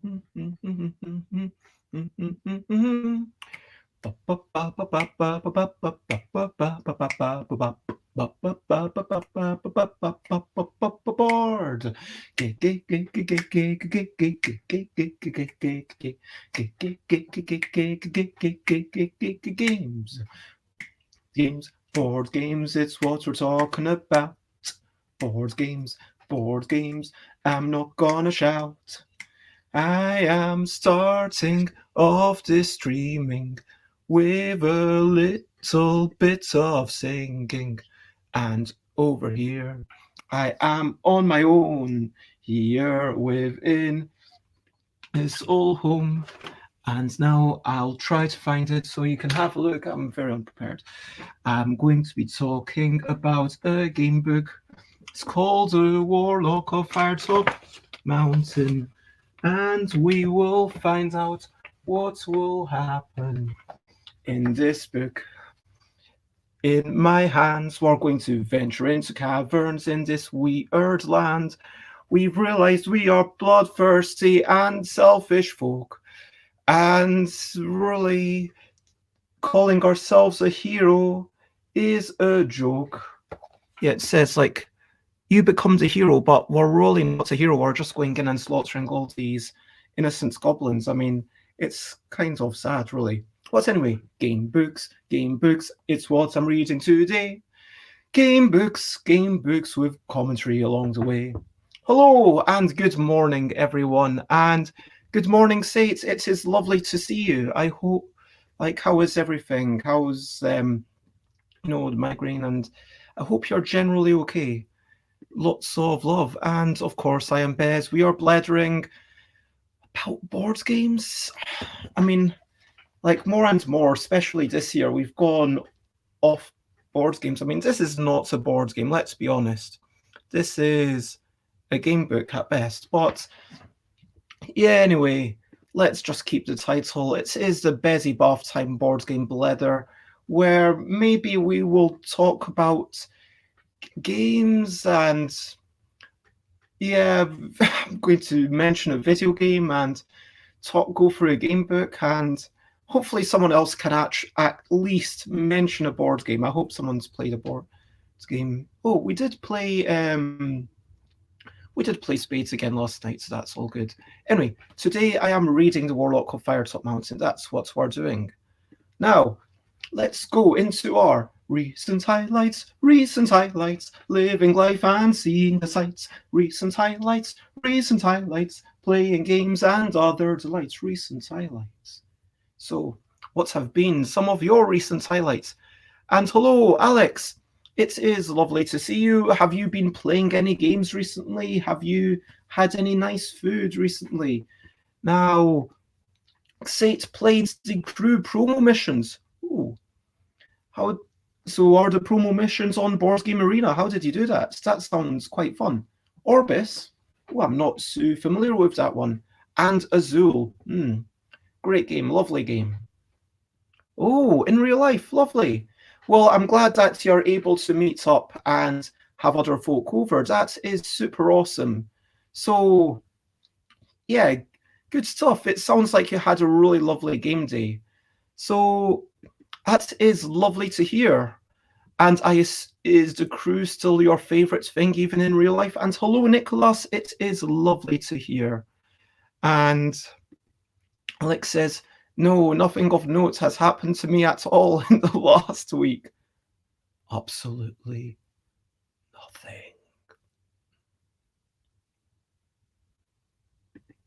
Games, board games, it's what we're talking about. Board games, board games, I'm not gonna shout. I am starting off this streaming with a little bit of singing. And over here, I am on my own, here within this old home. And now I'll try to find it so you can have a look. I'm very unprepared. I'm going to be talking about a game book. It's called The Warlock of Firetop Mountain. And we will find out what will happen in this book. In my hands, we're going to venture into caverns in this weird land. We've realized we are bloodthirsty and selfish folk. And really, calling ourselves a hero is a joke. Yeah, it says, like, you become the hero, but we're really not a hero. We're just going in and slaughtering all these innocent goblins. I mean, it's kind of sad, really. But anyway, game books, it's what I'm reading today. Game books with commentary along the way. Hello and good morning, everyone. And good morning, Sates. It is lovely to see you. I hope, how is everything? How's, the migraine? And I hope you're generally okay. Lots of love. And of course, I am Bez. We are blethering about board games. I mean, more and more, especially this year, we've gone off board games. I mean, this is not a board game, let's be honest. This is a game book at best. But yeah, anyway, let's just keep the title. It is the Bezzy Bath Time board game Blether, where maybe we will talk about games and I'm going to mention a video game and go through a game book, and hopefully someone else can at least mention a board game. I hope someone's played a board game. Oh, we did play Spades again last night, so that's all good. Anyway, today I am reading The Warlock of Firetop Mountain. That's what we're doing. Now, let's go into our recent highlights, living life and seeing the sights. Recent highlights, playing games and other delights. Recent highlights. So, what have been some of your recent highlights? And hello, Alex. It is lovely to see you. Have you been playing any games recently? Have you had any nice food recently? Now, Sate played the crew promo missions. Ooh. So are the promo missions on Board Game Arena? How did you do that? That sounds quite fun. Orbis? Oh, I'm not so familiar with that one. And Azul. Great game, lovely game. Oh, in real life, lovely. Well, I'm glad that you're able to meet up and have other folk over. That is super awesome. So, yeah, good stuff. It sounds like you had a really lovely game day. So, that is lovely to hear. And is the crew still your favourite thing, even in real life? And hello, Nicholas. It is lovely to hear. And Alex says, no, nothing of note has happened to me at all in the last week. Absolutely nothing.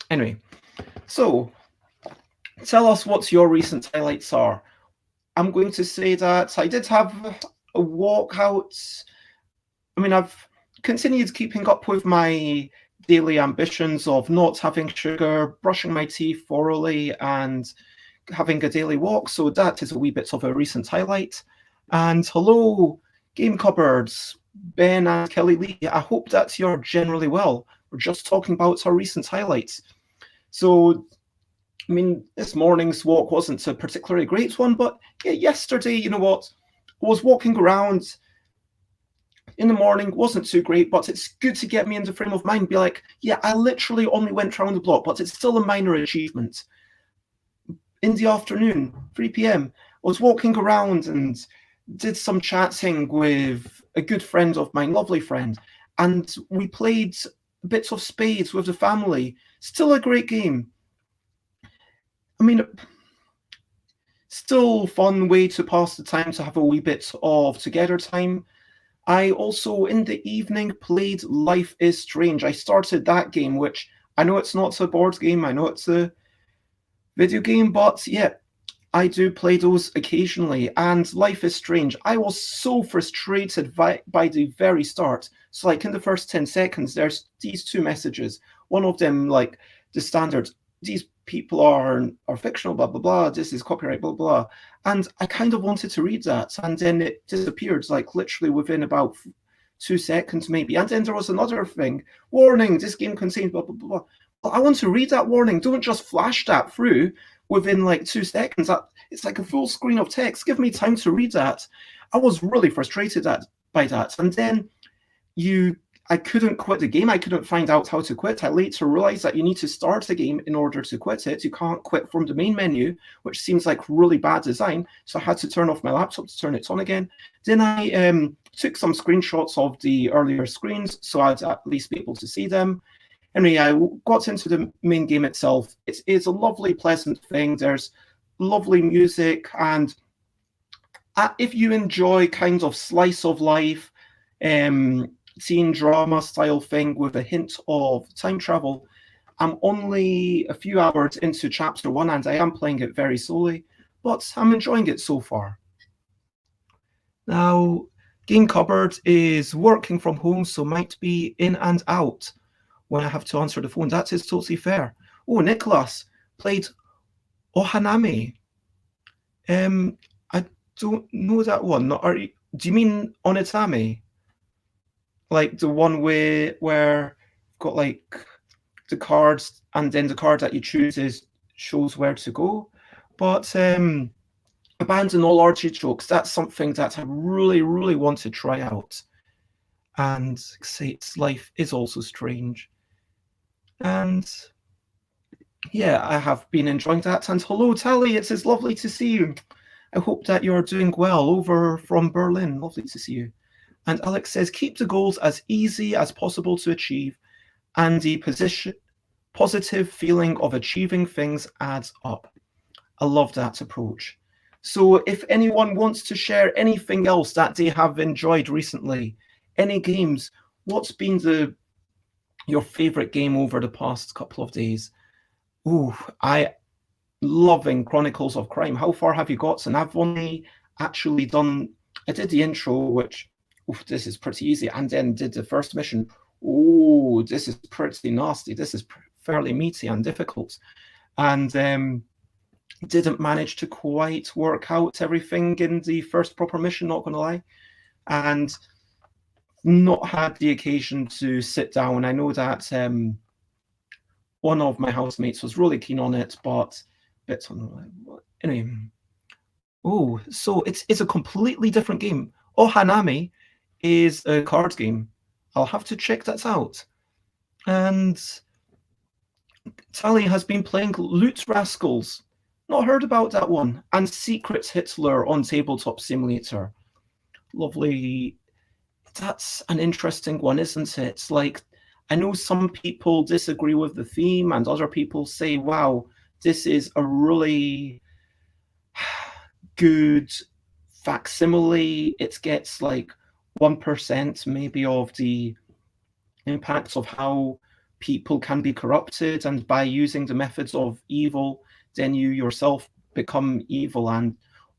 Anyway, so tell us what your recent highlights are. I'm going to say that I did have a walkout. I mean, I've continued keeping up with my daily ambitions of not having sugar, brushing my teeth thoroughly, and having a daily walk. So that is a wee bit of a recent highlight. And hello, Game Cupboards, Ben and Kelly Lee. I hope that you're generally well. We're just talking about our recent highlights. So, I mean, this morning's walk wasn't a particularly great one, but yeah, yesterday, you know what? I was walking around in the morning wasn't too great, but it's good to get me in the frame of mind. Be like, yeah, I literally only went round the block, but it's still a minor achievement. In the afternoon, 3 p.m., I was walking around and did some chatting with a good friend of mine, lovely friend, and we played bits of spades with the family. Still a great game. I mean, still fun way to pass the time, to have a wee bit of together time. I also, in the evening, played Life is Strange. I started that game, which I know it's not a board game, I know it's a video game, but yeah, I do play those occasionally. And Life is Strange, I was so frustrated by the very start. So, like, in the first 10 seconds, there's these two messages. One of them, like, the standard, these people are fictional, blah, blah, blah, this is copyright, blah, blah. And I kind of wanted to read that, and then it disappeared, like, literally within about 2 seconds, maybe. And then there was another thing, warning, this game contains blah, blah, blah. Well, I want to read that warning. Don't just flash that through within like 2 seconds. It's like a full screen of text. Give me time to read that. I was really frustrated by that. And then I couldn't quit the game. I couldn't find out how to quit. I later realized that you need to start the game in order to quit it. You can't quit from the main menu, which seems like really bad design. So I had to turn off my laptop to turn it on again. Then I took some screenshots of the earlier screens so I'd at least be able to see them. Anyway, I got into the main game itself. It's a lovely, pleasant thing. There's lovely music, and if you enjoy kind of slice of life, teen drama style thing with a hint of time travel, I'm only a few hours into chapter 1, and I am playing it very slowly, but I'm enjoying it so far. Now, Game Cupboard is working from home, so might be in and out when I have to answer the phone. That is totally fair. Oh, Nicholas played Ohanami. I don't know that one. Do you mean Onitami? Like the one where got like the cards, and then the card that you choose shows where to go. But abandon all artichokes. That's something that I really, really want to try out. And its life is also strange. And yeah, I have been enjoying that. And hello, Tally, it is lovely to see you. I hope that you're doing well over from Berlin. Lovely to see you. And Alex says, keep the goals as easy as possible to achieve, and the positive feeling of achieving things adds up. I love that approach. So if anyone wants to share anything else that they have enjoyed recently, any games, what's been your favorite game over the past couple of days? Ooh, I loving Chronicles of Crime. How far have you got? And I've only actually I did the intro, which, this is pretty easy, and then did the first mission. Oh, this is pretty nasty. This is fairly meaty and difficult. And didn't manage to quite work out everything in the first proper mission, not going to lie. And not had the occasion to sit down. I know that one of my housemates was really keen on it, but anyway. Oh, so it's a completely different game. Ohanami is a card game. I'll have to check that out. And Tally has been playing Loot Rascals. Not heard about that one. And Secret Hitler on Tabletop Simulator. Lovely. That's an interesting one, isn't it? Like, I know some people disagree with the theme, and other people say, wow, this is a really good facsimile. It gets like 1% maybe of the impacts of how people can be corrupted, and by using the methods of evil, then you yourself become evil,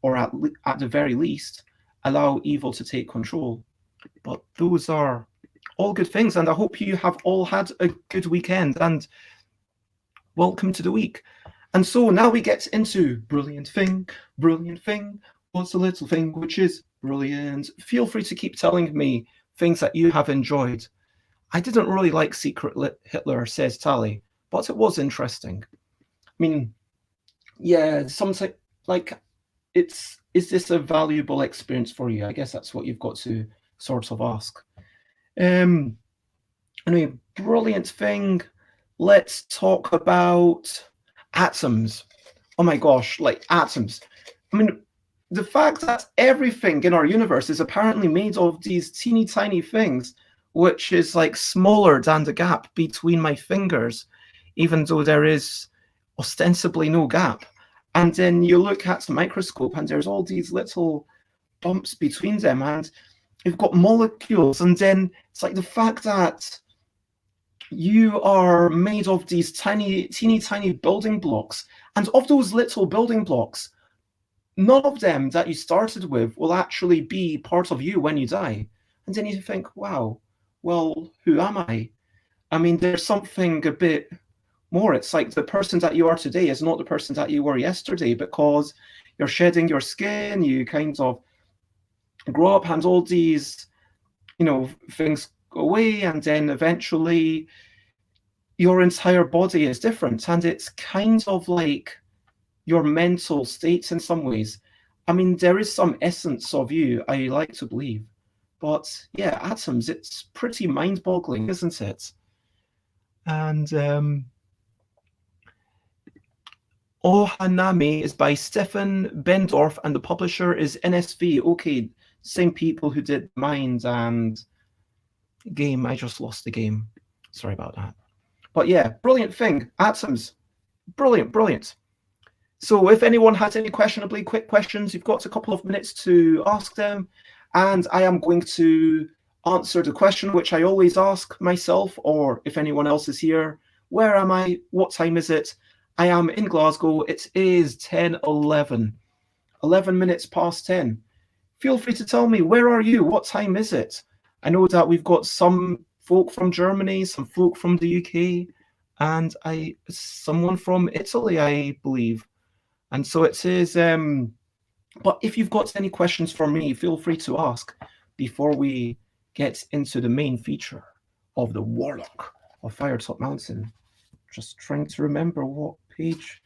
or at the very least, allow evil to take control. But those are all good things, and I hope you have all had a good weekend, and welcome to the week. And so now we get into brilliant thing, what's a little thing which is brilliant. Feel free to keep telling me things that you have enjoyed. I didn't really like Secret Hitler, says Tally, but it was interesting. I mean, yeah, something like is this a valuable experience for you? I guess that's what you've got to sort of ask. Anyway, brilliant thing. Let's talk about atoms. Oh my gosh, like atoms. I mean, the fact that everything in our universe is apparently made of these teeny tiny things, which is like smaller than the gap between my fingers, even though there is ostensibly no gap. And then you look at the microscope and there's all these little bumps between them, and you've got molecules, and then it's like the fact that you are made of these teeny tiny building blocks, and of those little building blocks, none of them that you started with will actually be part of you when you die. And then you think, wow, well, who am I? I mean, there's something a bit more. It's like the person that you are today is not the person that you were yesterday, because you're shedding your skin, you kind of grow up, and all these, things go away, and then eventually your entire body is different. And it's kind of like your mental states in some ways. I mean, there is some essence of you, I like to believe. But yeah, atoms, it's pretty mind-boggling, isn't it? And Ohanami is by Stefan Bendorf, and the publisher is NSV. Okay, same people who did Mind and Game. I just lost the game. Sorry about that. But yeah, brilliant thing. Atoms. Brilliant, brilliant. So if anyone has any questionably quick questions, you've got a couple of minutes to ask them. And I am going to answer the question which I always ask myself, or if anyone else is here, where am I? What time is it? I am in Glasgow. It is 10:11, 11 minutes past 10. Feel free to tell me, where are you? What time is it? I know that we've got some folk from Germany, some folk from the UK, and someone from Italy, I believe. And so it is, but if you've got any questions for me, feel free to ask before we get into the main feature of the Warlock of Firetop Mountain. Just trying to remember what page.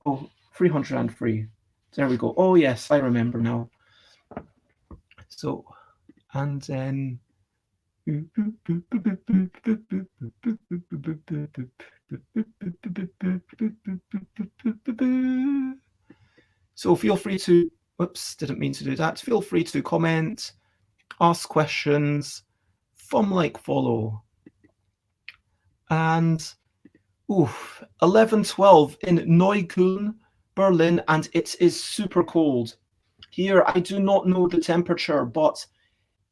Oh, 303. There we go. Oh, yes, I remember now. So, and then. So feel free to, whoops, didn't mean to do that. Feel free to comment, ask questions, like, follow. And 11:12 in Neukölln, Berlin, and it is super cold. Here, I do not know the temperature, but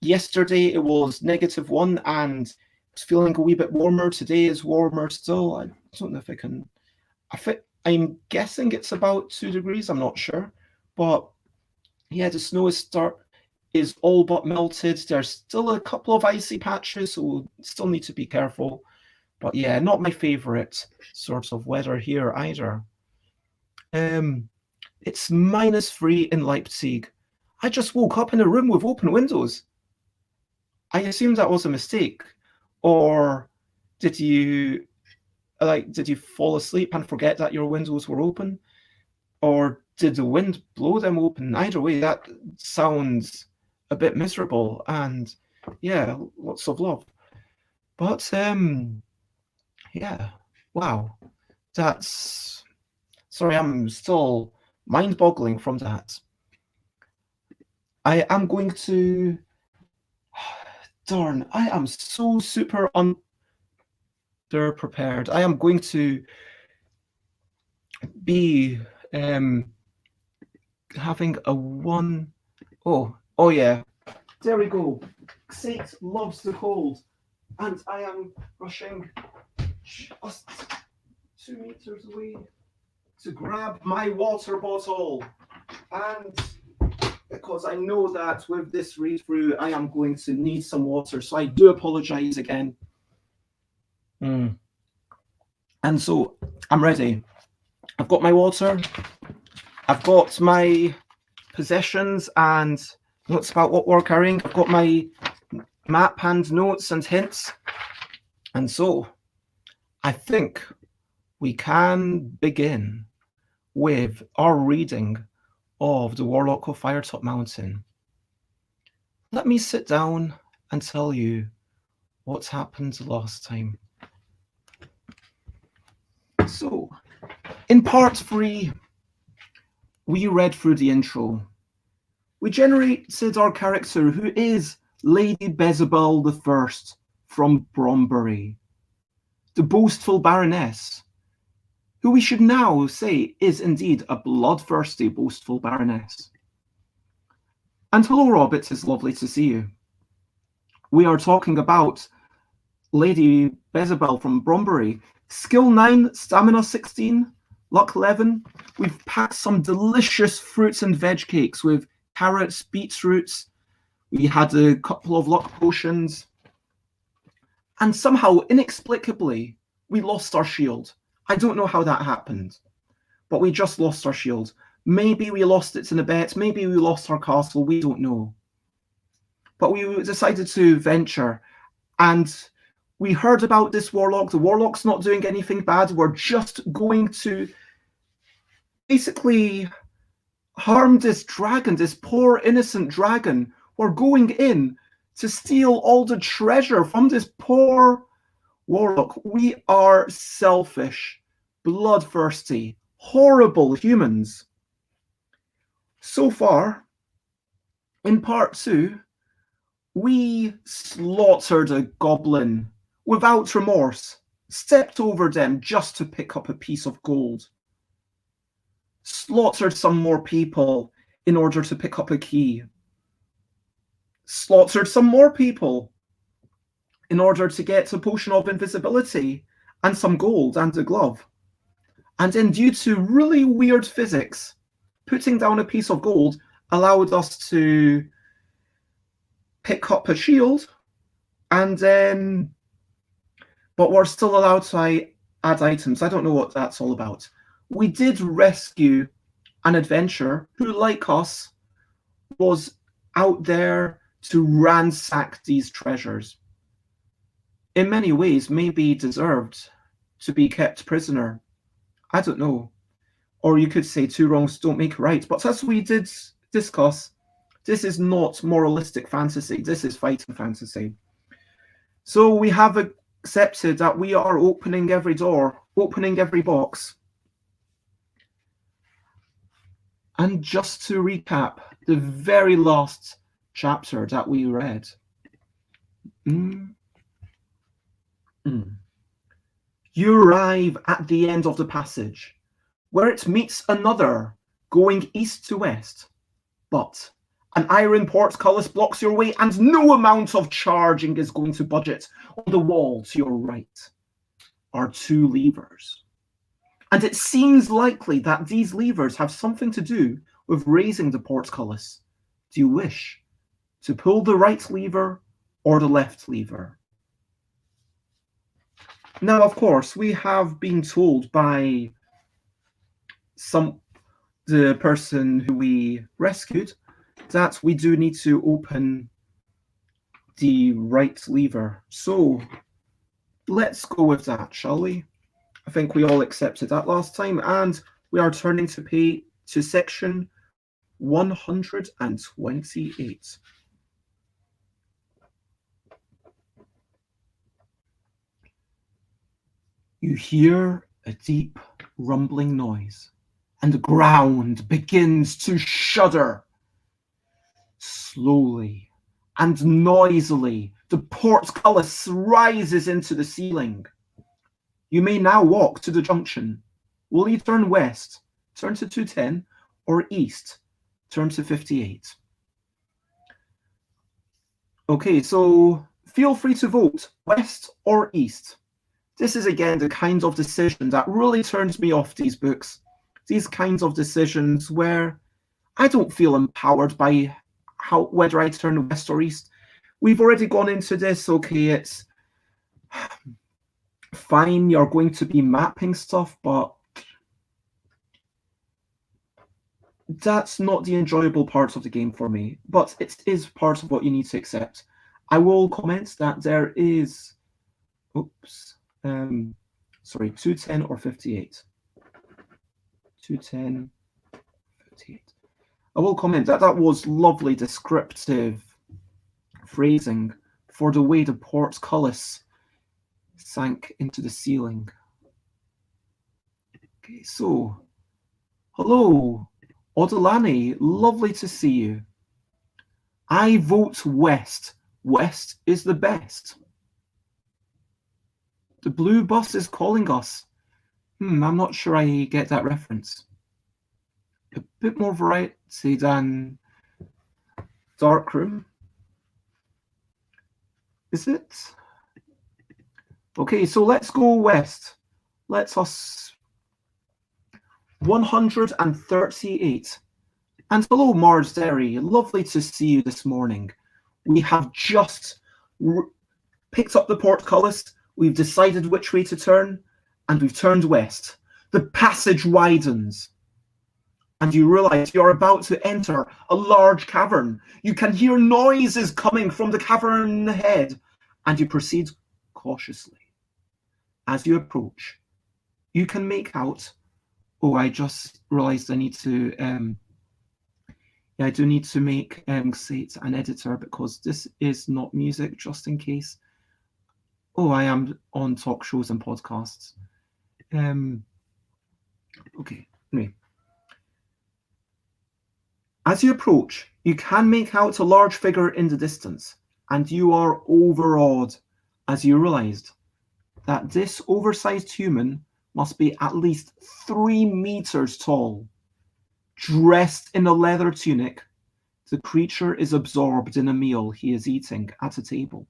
yesterday it was -1 and it's feeling a wee bit warmer. Today is warmer still. I don't know if I can. I'm guessing it's about 2 degrees. I'm not sure, but yeah, the snow is all but melted. There's still a couple of icy patches, so we'll still need to be careful. But yeah, not my favorite sort of weather here either. It's -3 in Leipzig. I just woke up in a room with open windows. I assume that was a mistake, or did you fall asleep and forget that your windows were open, or did the wind blow them open? Either way, that sounds a bit miserable, and yeah, lots of love. But yeah, wow, that's, sorry, I'm still mind-boggling from that. I am going to, darn, I am so super underprepared. I am going to be having a one. Oh yeah, there we go. Xate loves the cold, and I am rushing just 2 meters away to grab my water bottle, and because I know that with this read through I am going to need some water, so I do apologize again. And so I'm ready. I've got my water, I've got my possessions and notes about what we're carrying, I've got my map and notes and hints, and so I think we can begin with our reading of the Warlock of Firetop Mountain. let me sit down and tell you what's happened last time. So, in part 3, we read through the intro. We generated our character, who is Lady Bezebell I from Brombury, the Boastful Baroness, who we should now say is indeed a bloodthirsty Boastful Baroness. And hello, Rob, it is lovely to see you. We are talking about Lady Bezebell from Brombury. Skill 9, stamina 16, luck 11. We've packed some delicious fruits and veg cakes with carrots, beetroots. We had a couple of luck potions. And somehow, inexplicably, we lost our shield. I don't know how that happened, but we just lost our shield. Maybe we lost it in a bet. Maybe we lost our castle. We don't know. But we decided to venture, and we heard about this warlock. The warlock's not doing anything bad. We're just going to basically harm this dragon, this poor innocent dragon. We're going in to steal all the treasure from this poor warlock. We are selfish, bloodthirsty, horrible humans. So far, in part 2, we slaughtered a goblin without remorse, stepped over them just to pick up a piece of gold, slaughtered some more people in order to pick up a key, slaughtered some more people in order to get a potion of invisibility and some gold and a glove. And then, due to really weird physics, putting down a piece of gold allowed us to pick up a shield, and then, but we're still allowed to add items. I don't know what that's all about. We did rescue an adventurer who, like us, was out there to ransack these treasures. In many ways, maybe deserved to be kept prisoner. I don't know. Or you could say 2 wrongs don't make a right. But as we did discuss, this is not moralistic fantasy. This is fighting fantasy. So we have accepted that we are opening every door, opening every box. And just to recap, the very last chapter that we read. You arrive at the end of the passage, where it meets another, going east to west. But an iron portcullis blocks your way, and no amount of charging is going to budge it. On the wall to your right are 2 levers. And it seems likely that these levers have something to do with raising the portcullis. Do you wish to pull the right lever or the left lever? Now, of course, we have been told by the person who we rescued that we do need to open the right lever. So let's go with that, shall we? I think we all accepted that last time, and we are turning to section 128. You hear a deep rumbling noise, and the ground begins to shudder. Slowly and noisily, the portcullis rises into the ceiling. You may now walk to the junction. Will you turn west, turn to 210, or east, turn to 58? Okay, so feel free to vote, west or east. This is, again, the kind of decision that really turns me off these books. These kinds of decisions where I don't feel empowered by whether I turn west or east. We've already gone into this. Okay, it's fine, you're going to be mapping stuff, but that's not the enjoyable part of the game for me. But it is part of what you need to accept. I will comment that there is, 210 or 58. 210, 58. I will comment that that was lovely descriptive phrasing for the way the portcullis sank into the ceiling. Okay, so, hello, Odilani, lovely to see you. I vote West. West is the best. The blue bus is calling us. I'm not sure I get that reference. A bit more variety than Dark Room. Is it? Okay, so let's go west. Let us 138. And hello, Mars Derry. Lovely to see you this morning. We have just picked up the portcullis. We've decided which way to turn, and we've turned west. The passage widens, and you realize you're about to enter a large cavern. You can hear noises coming from the cavern ahead, and you proceed cautiously. As you approach, you can make out. Oh, I just realized I need to. I do need to make Sate an editor because this is not music, just in case. Oh, I am on talk shows and podcasts. Okay, anyway. As you approach, you can make out a large figure in the distance, and you are overawed as you realized that this oversized human must be at least 3 meters tall. Dressed in a leather tunic, the creature is absorbed in a meal he is eating at a table.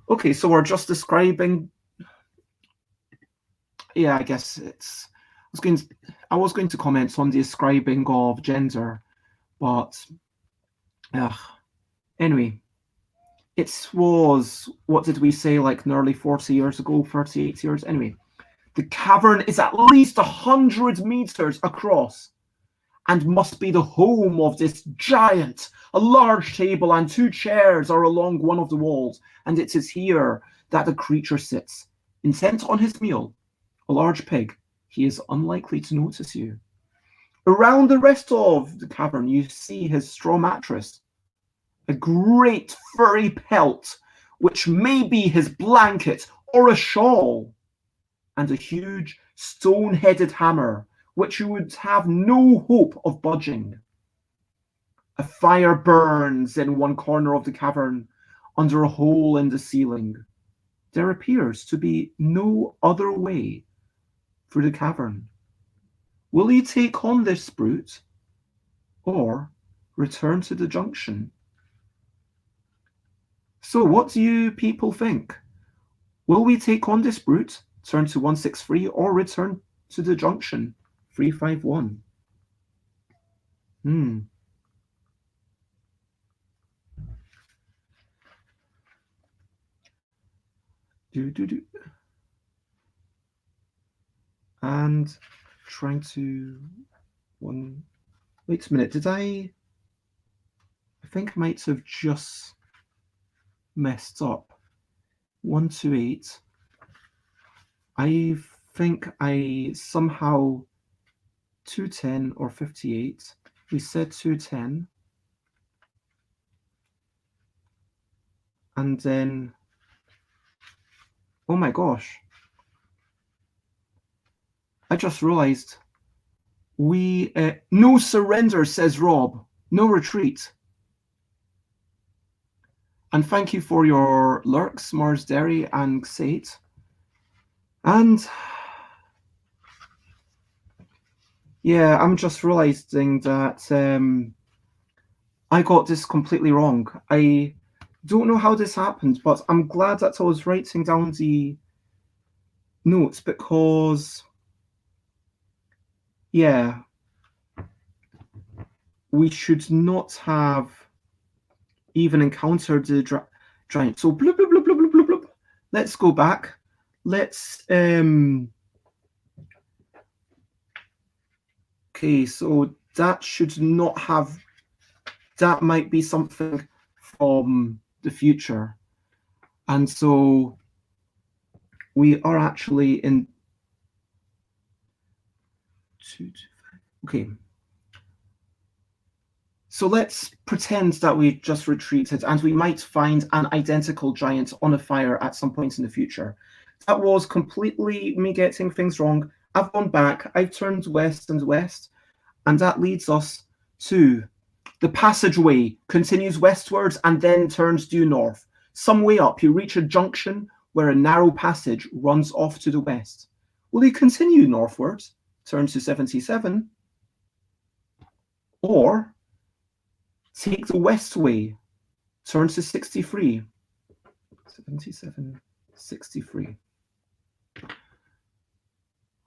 Okay, so we're just describing. Yeah, I guess it's. I was going to comment on the ascribing of gender, but anyway, it was, what did we say, like nearly 40 years ago, 38 years? Anyway, the cavern is at least 100 meters across and must be the home of this giant. A large table and 2 chairs are along one of the walls, and it is here that the creature sits, intent on his meal. A large pig. He is unlikely to notice you. Around the rest of the cavern, you see his straw mattress, a great furry pelt, which may be his blanket or a shawl, and a huge stone-headed hammer, which you would have no hope of budging. A fire burns in one corner of the cavern under a hole in the ceiling. There appears to be no other way through the cavern. Will you take on this brute or return to the junction? So what do you people think? Will we take on this brute, turn to 163, or return to the junction 351? And trying to wait a minute, did I think I might have just messed up. 128. I think I somehow 210 or 58. We said 210. And then, oh my gosh. I just realized we, no surrender, says Rob. No retreat. And thank you for your lurks, Mars Derry and Sate. And yeah, I'm just realizing that I got this completely wrong. I don't know how this happened, but I'm glad that I was writing down the notes because, yeah, we should not have even encountered the giant. So bloop, bloop, bloop, bloop, bloop, bloop, bloop. Let's go back. Let's okay, so that should not have, that might be something from the future. And so we are actually in 225. Okay. So let's pretend that we just retreated and we might find an identical giant on a fire at some point in the future. That was completely me getting things wrong. I've gone back, I've turned west and west, and that leads us to the passageway continues westwards and then turns due north. Some way up, you reach a junction where a narrow passage runs off to the west. Will you continue northwards, turn to 77, or take the west way, turn to 63? 77, 63.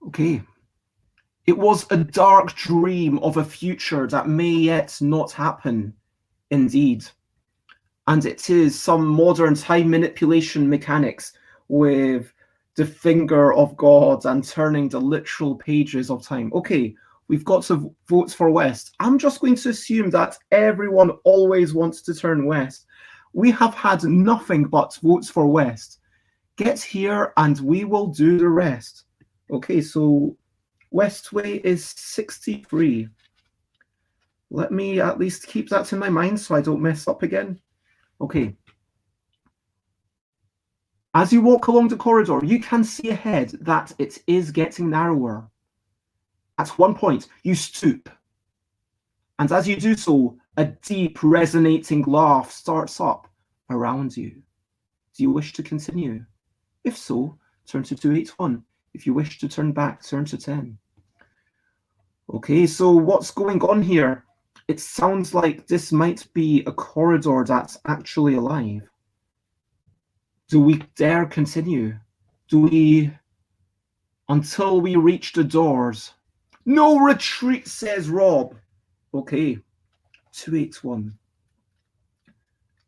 Okay. It was a dark dream of a future that may yet not happen, indeed. And it is some modern time manipulation mechanics with the finger of God and turning the literal pages of time. Okay, we've got to vote for West. I'm just going to assume that everyone always wants to turn West. We have had nothing but votes for West. Get here and we will do the rest. Okay, so Westway is 63. Let me at least keep that in my mind so I don't mess up again. Okay. As you walk along the corridor, you can see ahead that it is getting narrower. At one point, you stoop. And as you do so, a deep, resonating laugh starts up around you. Do you wish to continue? If so, turn to 281. If you wish to turn back, turn to 10. Okay, so what's going on here? It sounds like this might be a corridor that's actually alive. Do we dare continue? Do we, until we reach the doors? No retreat, says Rob. Okay, 281.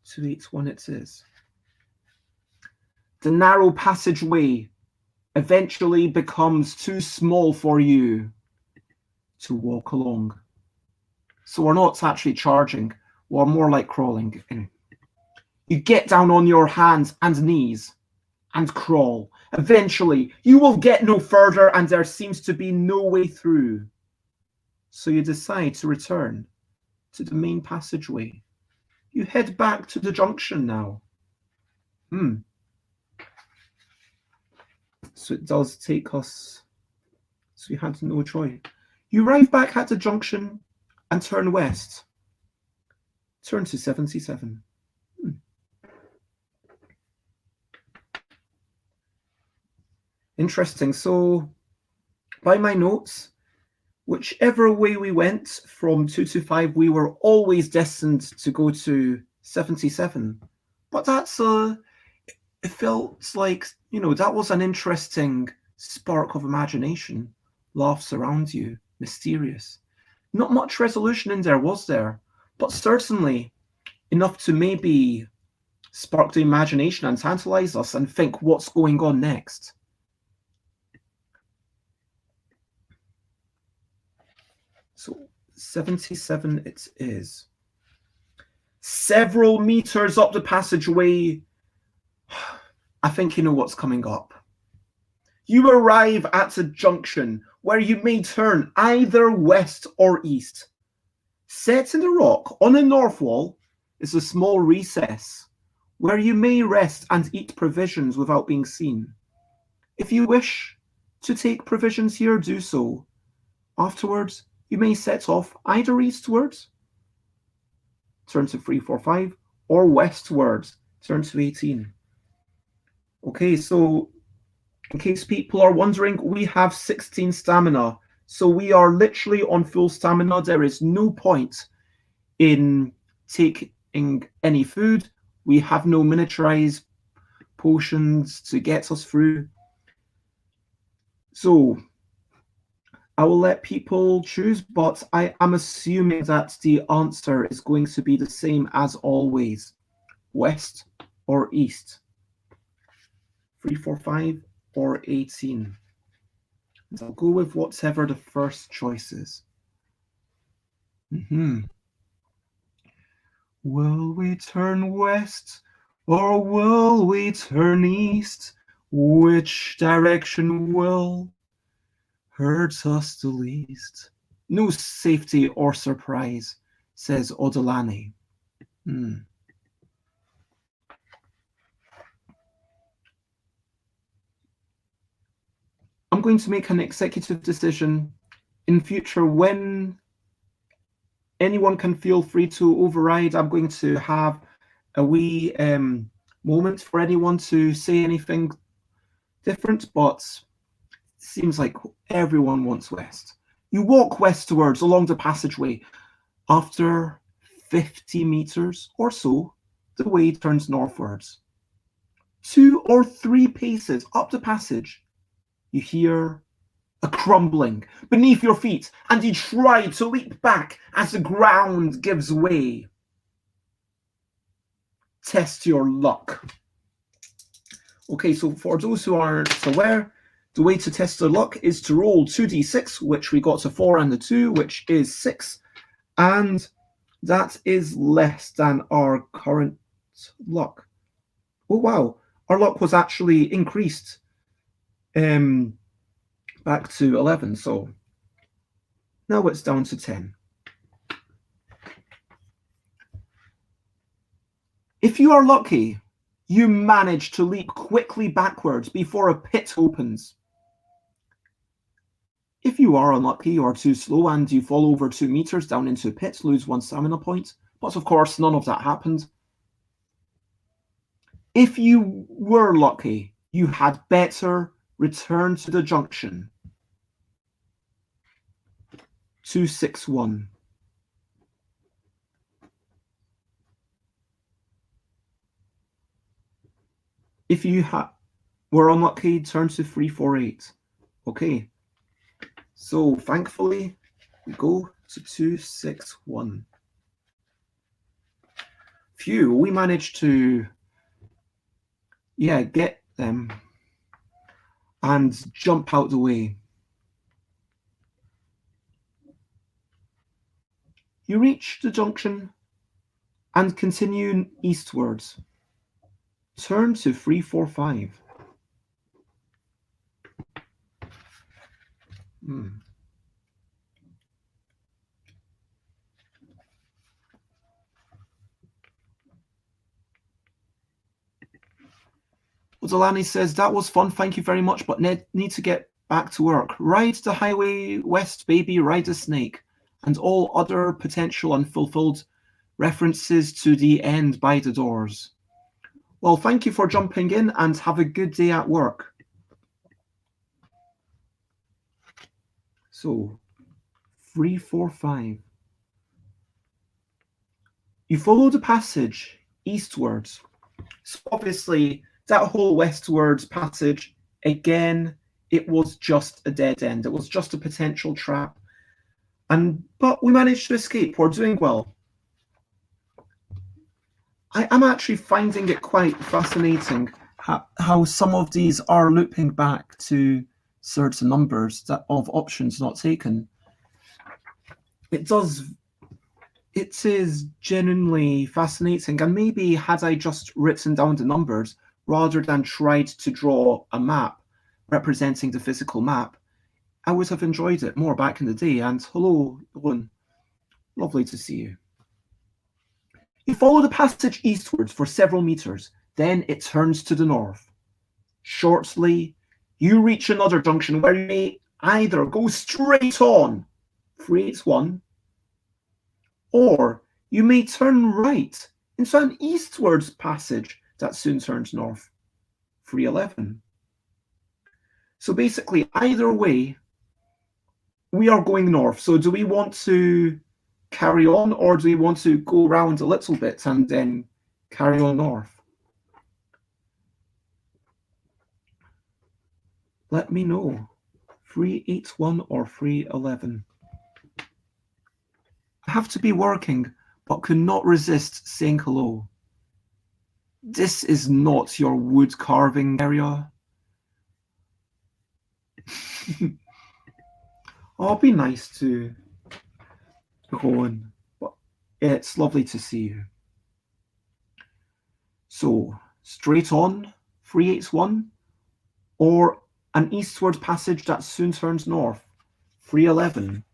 281 it is. The narrow passageway eventually becomes too small for you to walk along. So we're not actually charging, we're more like crawling. You get down on your hands and knees and crawl. Eventually, you will get no further and there seems to be no way through. So you decide to return to the main passageway. You head back to the junction now. So it does take us, so you had no choice. You arrive back at the junction and turn west. Turn to 77. Interesting. So by my notes, whichever way we went from 225, we were always destined to go to 77. But that's it felt like, you know, that was an interesting spark of imagination. Laughs around you, mysterious. Not much resolution in there, was there? But certainly enough to maybe spark the imagination and tantalize us and think what's going on next. So 77 it is. Several meters up the passageway, I think you know what's coming up. You arrive at a junction where you may turn either west or east. Set in the rock on the north wall is a small recess where you may rest and eat provisions without being seen. If you wish to take provisions here, do so. Afterwards, you may set off either eastwards, turn to 345, or westwards, turn to 18. Okay, so in case people are wondering, we have 16 stamina. So we are literally on full stamina. There is no point in taking any food. We have no miniaturized potions to get us through. So I will let people choose, but I am assuming that the answer is going to be the same as always. West or east? 345 or 18? And I'll go with whatever the first choice is. Will we turn west or will we turn east? Which direction will hurt us the least? No safety or surprise. says Odolani. I'm going to make an executive decision in future. When anyone can feel free to override, I'm going to have a wee moment for anyone to say anything different, but it seems like everyone wants west. You walk westwards along the passageway. After 50 meters or so, the way turns northwards. 2 or 3 paces up the passage, you hear a crumbling beneath your feet, and you try to leap back as the ground gives way. Test your luck. Okay, so for those who aren't aware, the way to test their luck is to roll 2d6, which we got a 4 and a 2, which is 6, and that is less than our current luck. Oh wow, our luck was actually increased back to 11, so now it's down to 10. If you are lucky, you manage to leap quickly backwards before a pit opens. If you are unlucky or too slow and you fall over 2 meters down into a pit, lose 1 stamina point, but of course none of that happened. If you were lucky, you had better return to the junction. 261. If you were unlucky, turn to 348. Okay. So thankfully, we go to 261. Phew, we managed to, get them and jump out the way. You reach the junction and continue eastwards. Turn to 345. Delani says, that was fun, thank you very much, but need to get back to work. Ride the highway west, baby, ride a snake. And all other potential unfulfilled references to the end by the doors. Well, thank you for jumping in and have a good day at work. So, 345. You follow the passage eastwards. So obviously, that whole westwards passage, again, it was just a dead end. It was just a potential trap. But we managed to escape. We're doing well. I'm actually finding it quite fascinating how some of these are looping back to certain numbers of options not taken. It is genuinely fascinating, and maybe had I just written down the numbers rather than tried to draw a map representing the physical map, I would have enjoyed it more back in the day. And hello, Owen. Lovely to see you. You follow the passage eastwards for several meters, then it turns to the north. Shortly, you reach another junction where you may either go straight on, 381, or you may turn right into an eastwards passage that soon turns north, 311. So basically, either way, we are going north. So do we want to carry on, or do we want to go around a little bit and then carry on north? Let me know. 381 or 311. I have to be working, but could not resist saying hello. This is not your wood carving area. Oh, it'll be nice to go on, but it's lovely to see you. So, straight on, 381, or an eastward passage that soon turns north, 311.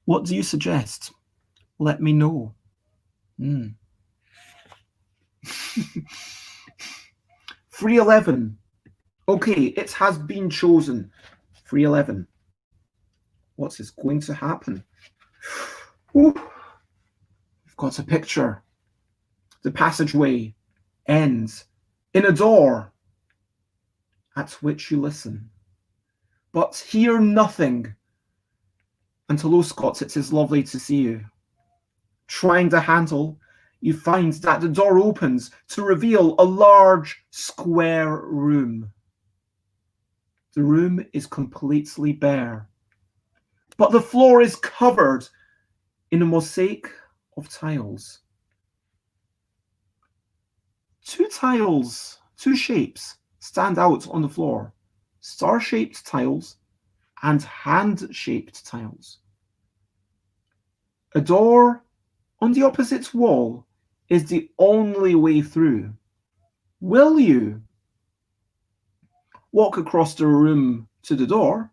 What do you suggest? let me know. 311. Okay, it has been chosen. 311. What is going to happen? Ooh. We've got a picture. The passageway ends in a door at which you listen, but hear nothing. And hello, Scott, it is lovely to see you. Trying the handle, you find that the door opens to reveal a large square room. The room is completely bare, but the floor is covered in a mosaic of tiles. Two shapes stand out on the floor, star-shaped tiles and hand-shaped tiles. A door on the opposite wall is the only way through. Will you walk across the room to the door,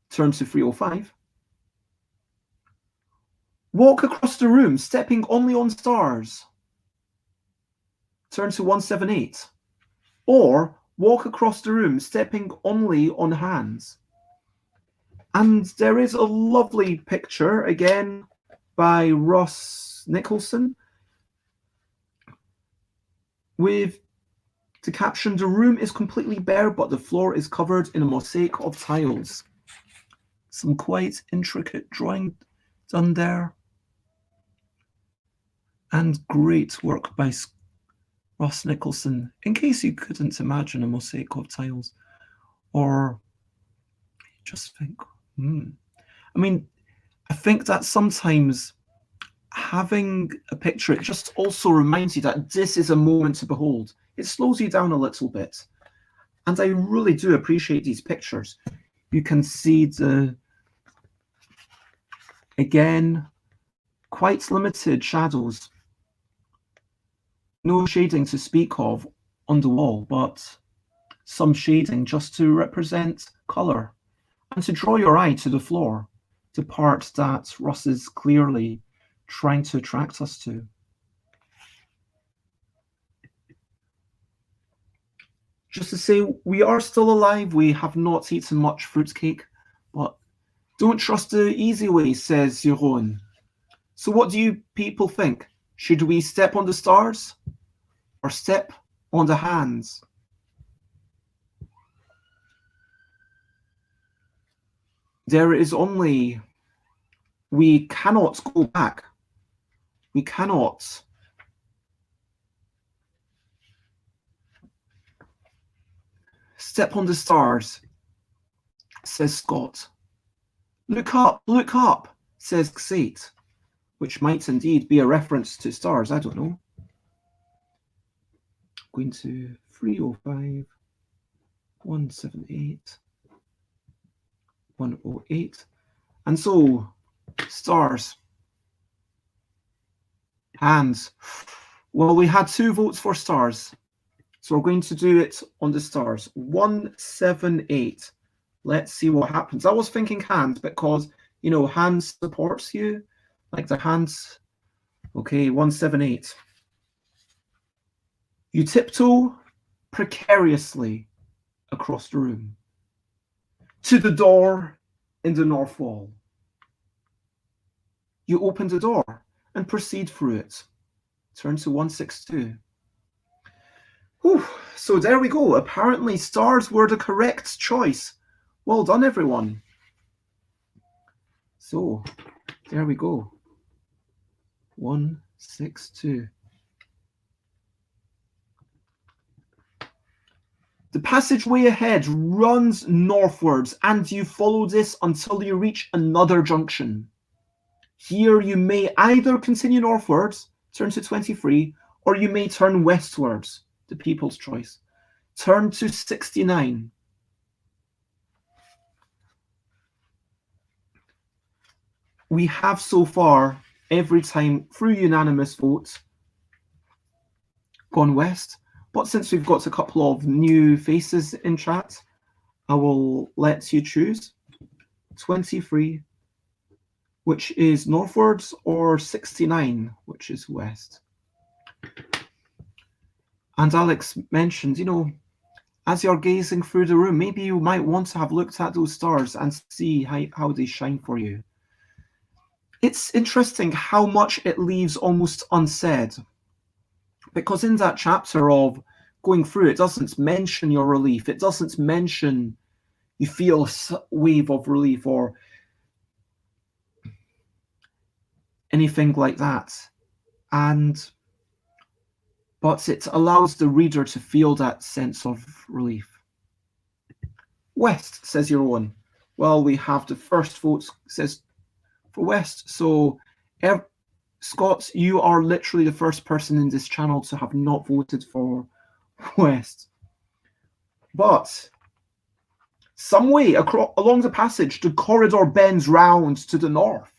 turn to 305, walk across the room stepping only on stars, turn to 178, or walk across the room stepping only on hands? And there is a lovely picture, again, by Ross Nicholson, with the caption, "The room is completely bare, but the floor is covered in a mosaic of tiles." Some quite intricate drawing done there. And great work by Ross Nicholson, in case you couldn't imagine a mosaic of tiles. Or just think, I mean, I think that sometimes having a picture, it just also reminds you that this is a moment to behold. It slows you down a little bit. And I really do appreciate these pictures. You can see again, quite limited shadows. No shading to speak of on the wall, but some shading just to represent colour and to draw your eye to the floor, the part that Ross is clearly trying to attract us to. Just to say, we are still alive. We have not eaten much fruitcake, but don't trust the easy way, says Jeroen. So what do you people think? Should we step on the stars or step on the hands? There is only, we cannot go back. We cannot step on the stars, says Scott. Look up, says Xate, which might indeed be a reference to stars, I don't know. Going to 305, 178, 108. And so, stars. Hands. Well, we had 2 votes for stars. So we're going to do it on the stars. 178. Let's see what happens. I was thinking hands because, hands supports you. Like the hands. Okay, 178. You tiptoe precariously across the room to the door in the north wall. You open the door and proceed through it. Turn to 162. Whew, so there we go. Apparently stars were the correct choice. Well done, everyone. So there we go. 162. The passageway ahead runs northwards, and you follow this until you reach another junction. Here you may either continue northwards, turn to 23, or you may turn westwards, the people's choice. Turn to 69. We have so far, every time through unanimous votes, gone west. But since we've got a couple of new faces in chat, I will let you choose. 23 which is northwards, or 69, which is west. And Alex mentioned, as you're gazing through the room, maybe you might want to have looked at those stars and see how they shine for you. It's interesting how much it leaves almost unsaid, because in that chapter of going through, it doesn't mention your relief. It doesn't mention you feel a wave of relief or anything like that. But it allows the reader to feel that sense of relief. West, says your own. Well, we have the first vote, says for West. So, Scott, you are literally the first person in this channel to have not voted for West. But some way along the passage, the corridor bends round to the north.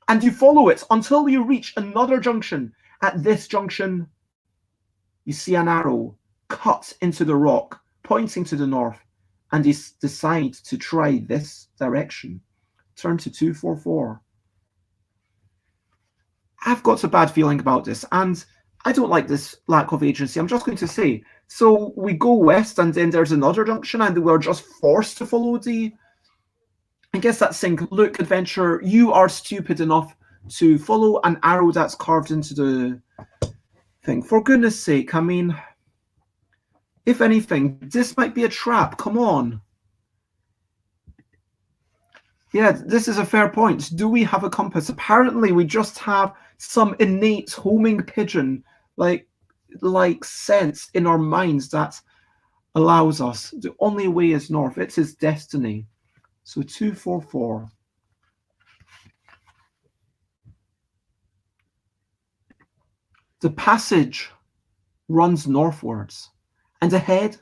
And you follow it until you reach another junction. At this junction, you see an arrow cut into the rock, pointing to the north, and you decide to try this direction. Turn to 244. I've got a bad feeling about this, and I don't like this lack of agency. I'm just going to say, so we go west, and then there's another junction, and we're just forced to follow I guess that's saying, look, adventurer, you are stupid enough to follow an arrow that's carved into the thing. For goodness sake, I mean, if anything, this might be a trap. Come on. Yeah, this is a fair point. Do we have a compass? Apparently, we just have some innate homing pigeon like sense in our minds that allows us. The only way is north. It's his destiny. So 244. The passage runs northwards, and ahead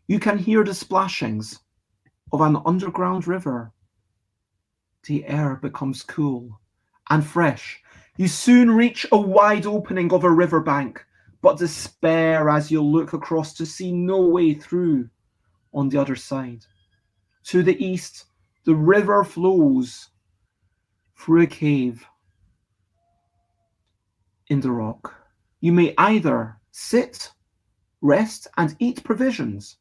you can hear the splashings of an underground river. The air becomes cool and fresh. You soon reach a wide opening of a riverbank, but despair as you look across to see no way through on the other side. To the east, the river flows through a cave in the rock. You may either sit, rest, and eat provisions.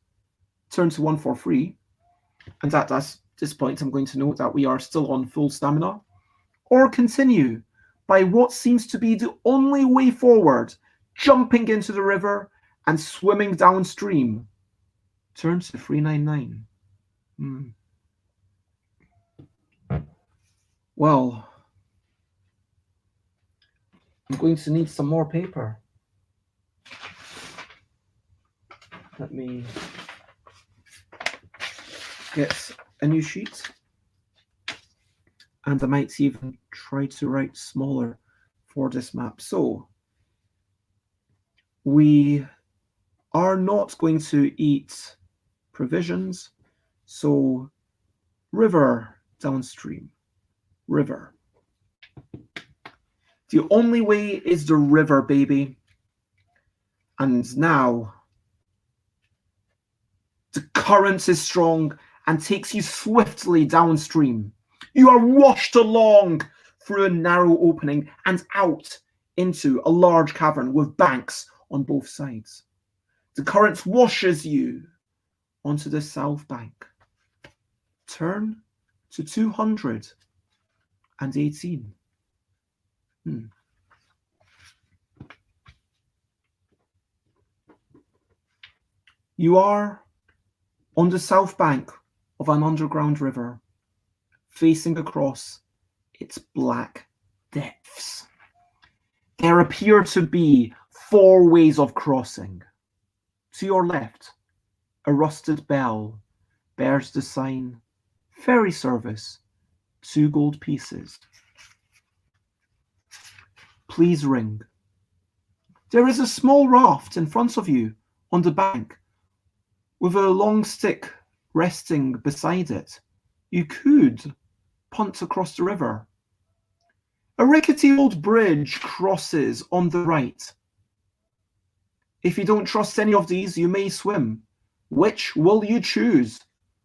Turn to 143, and at this point I'm going to note that we are still on full stamina, or continue by what seems to be the only way forward, jumping into the river and swimming downstream. Turn to 399. Well, I'm going to need some more paper. Let me get a new sheet. And I might even try to write smaller for this map. So we are not going to eat provisions. So river downstream. River. The only way is the river, baby. And now the current is strong and takes you swiftly downstream. You are washed along through a narrow opening and out into a large cavern with banks on both sides. The current washes you onto the south bank. Turn to 218. You are on the south bank of an underground river, facing across its black depths. There appear to be 4 ways of crossing. To your left, a rusted bell bears the sign, ferry service, 2 gold pieces. Please ring. There is a small raft in front of you on the bank with a long stick resting beside it. You could punt across the river. A rickety old bridge crosses on the right. If you don't trust any of these, you may swim. Which will you choose?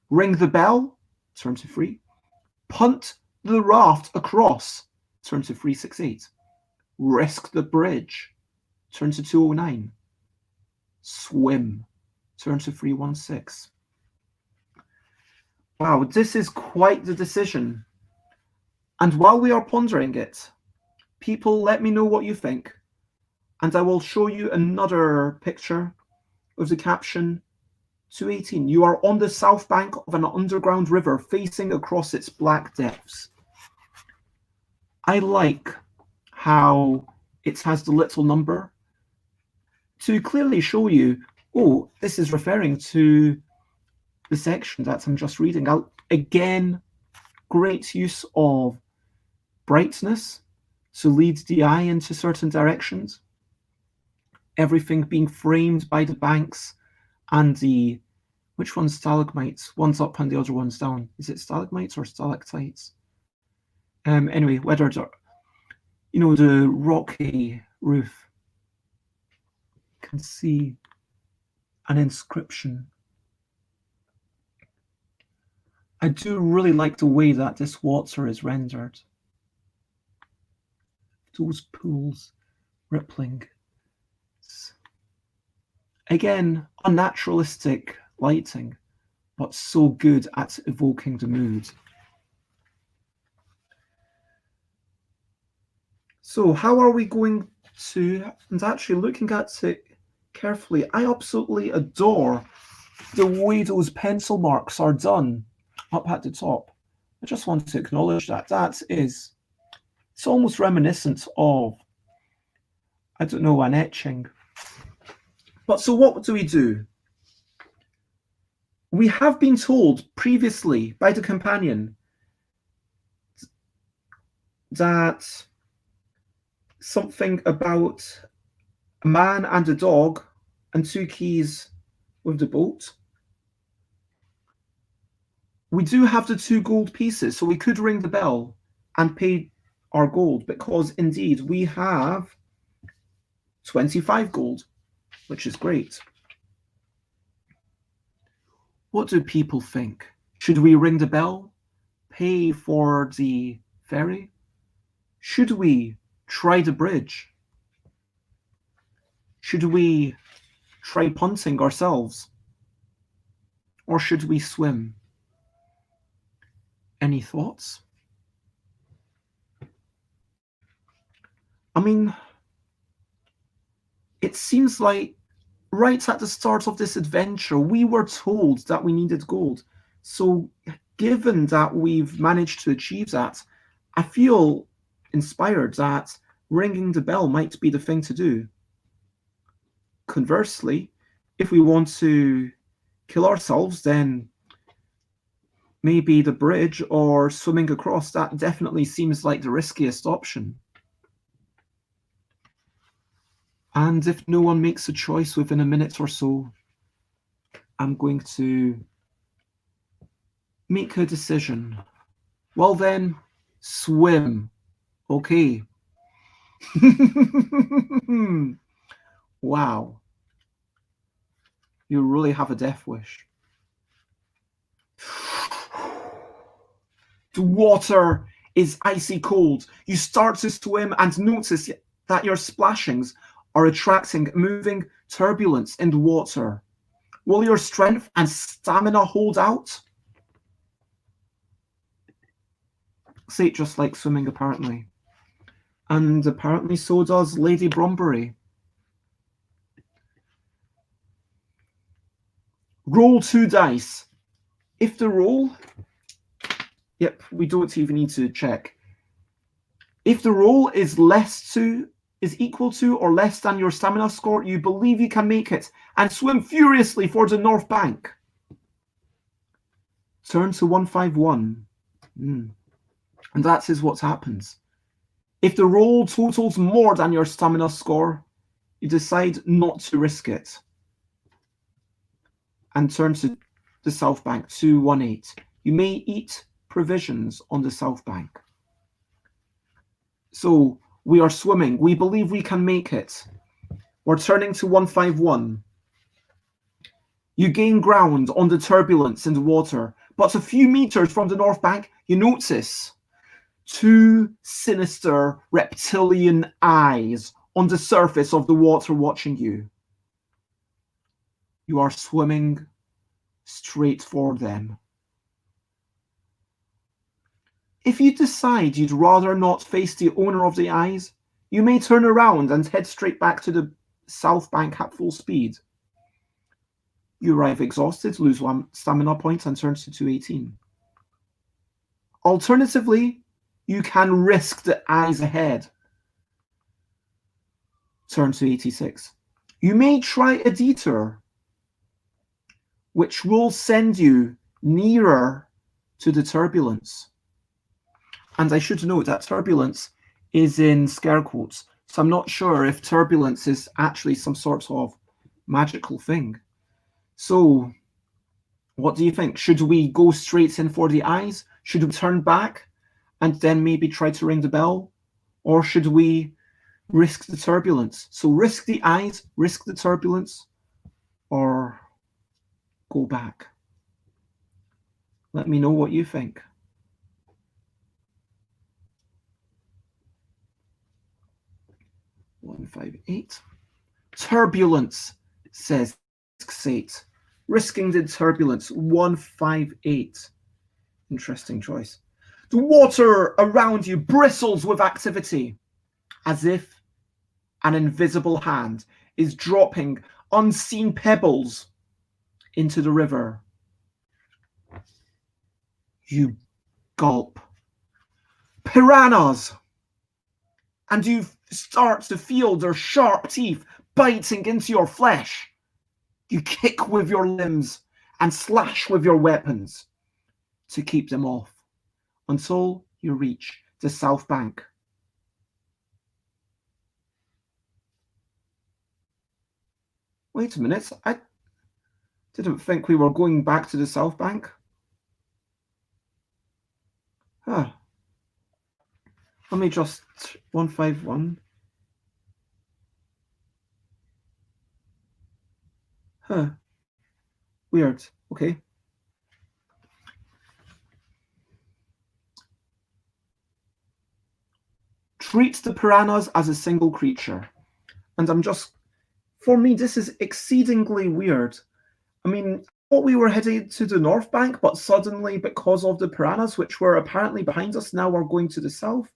Ring the bell, turn to 3. Punt the raft across, turn to 368. Risk the bridge, turn to 209. Swim, turn to 316. Wow, this is quite the decision. And while we are pondering it, people, let me know what you think. And I will show you another picture with the caption 218. You are on the south bank of an underground river facing across its black depths. I like how it has the little number to clearly show you, oh, this is referring to the section that I'm just reading out. Again, great use of brightness to lead the eye into certain directions. Everything being framed by the banks and the, which one's stalagmites? One's up and the other one's down. Is it stalagmites or stalactites? Anyway, whether the, the rocky roof, can see an inscription. I do really like the way that this water is rendered. Those pools rippling. Again, unnaturalistic lighting, but so good at evoking the mood. So how are we going to, and actually looking at it carefully, I absolutely adore the way those pencil marks are done up at the top. I just want to acknowledge that. It's almost reminiscent of, I don't know, an etching. But so what do? We have been told previously by the companion that something about a man and a dog and 2 keys with the boat. We do have the 2 gold pieces, so we could ring the bell and pay our gold, because indeed we have 25 gold, which is great. What do people think? Should we ring the bell? Pay for the ferry? Should we try the bridge? Should we try punting ourselves? Or should we swim? Any thoughts? I mean, it seems like right at the start of this adventure, we were told that we needed gold. So given that we've managed to achieve that, I feel inspired that ringing the bell might be the thing to do. Conversely, if we want to kill ourselves, then maybe the bridge or swimming across, that definitely seems like the riskiest option. And if no one makes a choice within a minute or so, I'm going to make a decision. Well then, swim. Okay. Wow. You really have a death wish. The water is icy cold. You start to swim and notice that your splashings are attracting moving turbulence in the water. Will your strength and stamina hold out? Say it just like swimming, apparently. And apparently so does Lady Brombury. Roll 2 dice. If the roll... Yep, we don't even need to check. If the roll is equal to or less than your stamina score, you believe you can make it and swim furiously for the north bank. Turn to 151. And that is what happens. If the roll totals more than your stamina score, you decide not to risk it. And turn to the south bank, 218. You may eat provisions on the south bank. So we are swimming. We believe we can make it. We're turning to 151. You gain ground on the turbulence in the water, but a few meters from the north bank, you notice two sinister reptilian eyes on the surface of the water watching you. You are swimming straight for them. If you decide you'd rather not face the owner of the eyes, you may turn around and head straight back to the south bank at full speed. You arrive exhausted, lose 1 stamina point, and turn to 218. Alternatively, you can risk the eyes ahead. Turn to 86. You may try a detour, which will send you nearer to the turbulence. And I should note that turbulence is in scare quotes, so I'm not sure if turbulence is actually some sort of magical thing. So, what do you think? Should we go straight in for the eyes? Should we turn back and then maybe try to ring the bell? Or should we risk the turbulence? So risk the eyes, risk the turbulence, or go back? Let me know what you think. $158. Turbulence, says Xate. Risking the turbulence, 158. Interesting choice. The water around you bristles with activity, as if an invisible hand is dropping unseen pebbles into the river. You gulp. Piranhas! And you start to feel their sharp teeth biting into your flesh. You kick with your limbs and slash with your weapons to keep them off until you reach the south bank. Wait a minute, I didn't think we were going back to the south bank. Huh. Let me just 151. Huh. Weird. Okay. Treat the piranhas as a single creature. And for me, this is exceedingly weird. I mean, I thought we were headed to the north bank, but suddenly, because of the piranhas, which were apparently behind us, now we're going to the south.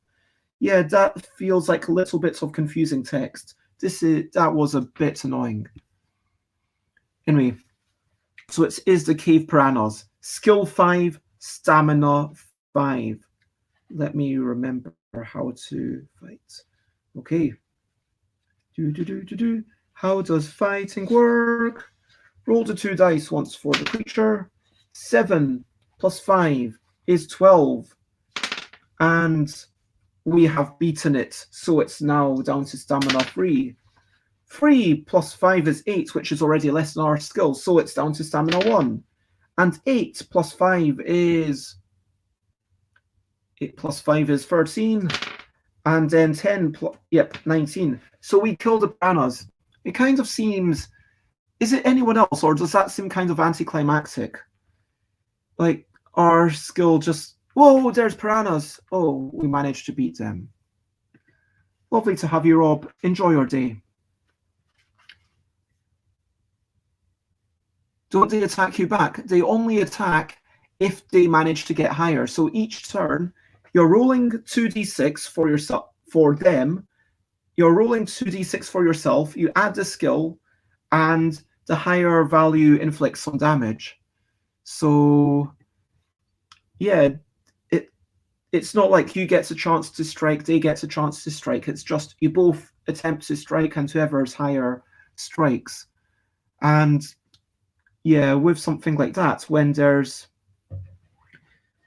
Yeah, that feels like a little bit of confusing text. That was a bit annoying. Anyway, so it is the cave piranhas. Skill 5, stamina 5. Let me remember how to fight. Okay. How does fighting work? Roll the 2 dice once for the creature. 7 plus 5 is 12. And we have beaten it, so it's now down to stamina 3. 3 plus 5 is 8, which is already less than our skill, so it's down to stamina 1. And 8 plus 5 is 13. And then 10 19. So we killed the piranhas. It kind of seems, is it anyone else, or does that seem kind of anticlimactic? Like, our skill just, whoa, there's piranhas. Oh, we managed to beat them. Lovely to have you, Rob. Enjoy your day. Don't they attack you back? They only attack if they manage to get higher. So each turn, you're rolling 2d6 for yourself, for them. You're rolling 2d6 for yourself. You add the skill, and the higher value inflicts some damage. So, yeah, it's not like you get a chance to strike, they get a chance to strike. It's just you both attempt to strike, and whoever's higher strikes. And yeah, with something like that, when there's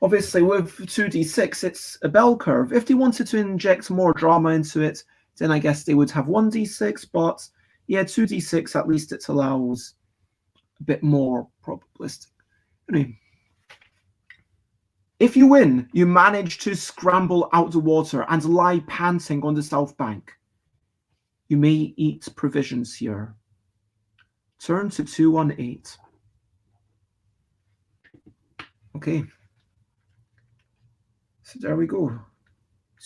obviously with 2d6, it's a bell curve. If they wanted to inject more drama into it, then I guess they would have 1d6. But yeah, 2d6, at least it allows a bit more probabilistic. Anyway, if you win, you manage to scramble out the water and lie panting on the south bank. You may eat provisions here. Turn to 218. Okay. So there we go.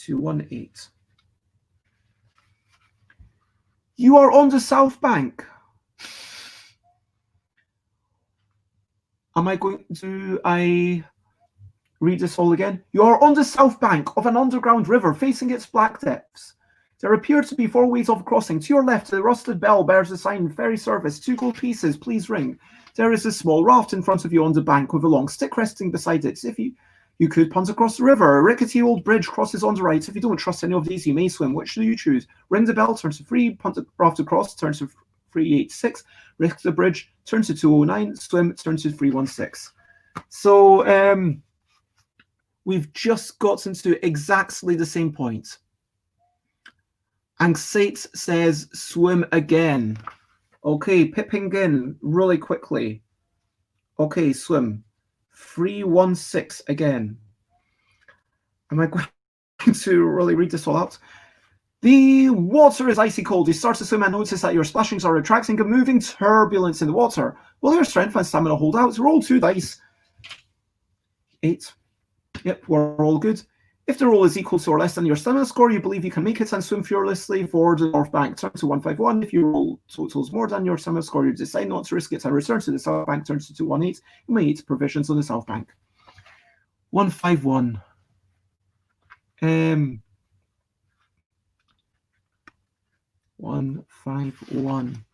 218. You are on the south bank. I read this all again? You are on the south bank of an underground river facing its black depths. There appear to be 4 ways of crossing. To your left, the rusted bell bears a sign, ferry service, 2 gold pieces, please ring. There is a small raft in front of you on the bank with a long stick resting beside it. If you could punt across the river. A rickety old bridge crosses on the right. If you don't trust any of these, you may swim. Which do you choose? Ring the bell, turn to 3, punt the raft across, turn to 386, risk the bridge, turn to 209, swim, turn to 316. So, we've just gotten to exactly the same point. Anxate says swim again. Okay, pipping in really quickly. Okay, swim. 316 again. Am I going to really read this all out? The water is icy cold. You start to swim and notice that your splashings are attracting a moving turbulence in the water. Will your strength and stamina hold out? Roll 2 dice. 8. Yep, we're all good. If the roll is equal to or less than your stamina score, you believe you can make it and swim fearlessly for the north bank. Turn to 151. If your roll totals more than your stamina score, you decide not to risk it and return to the south bank. Turn to 218. You may eat provisions on the south bank. 151. 151.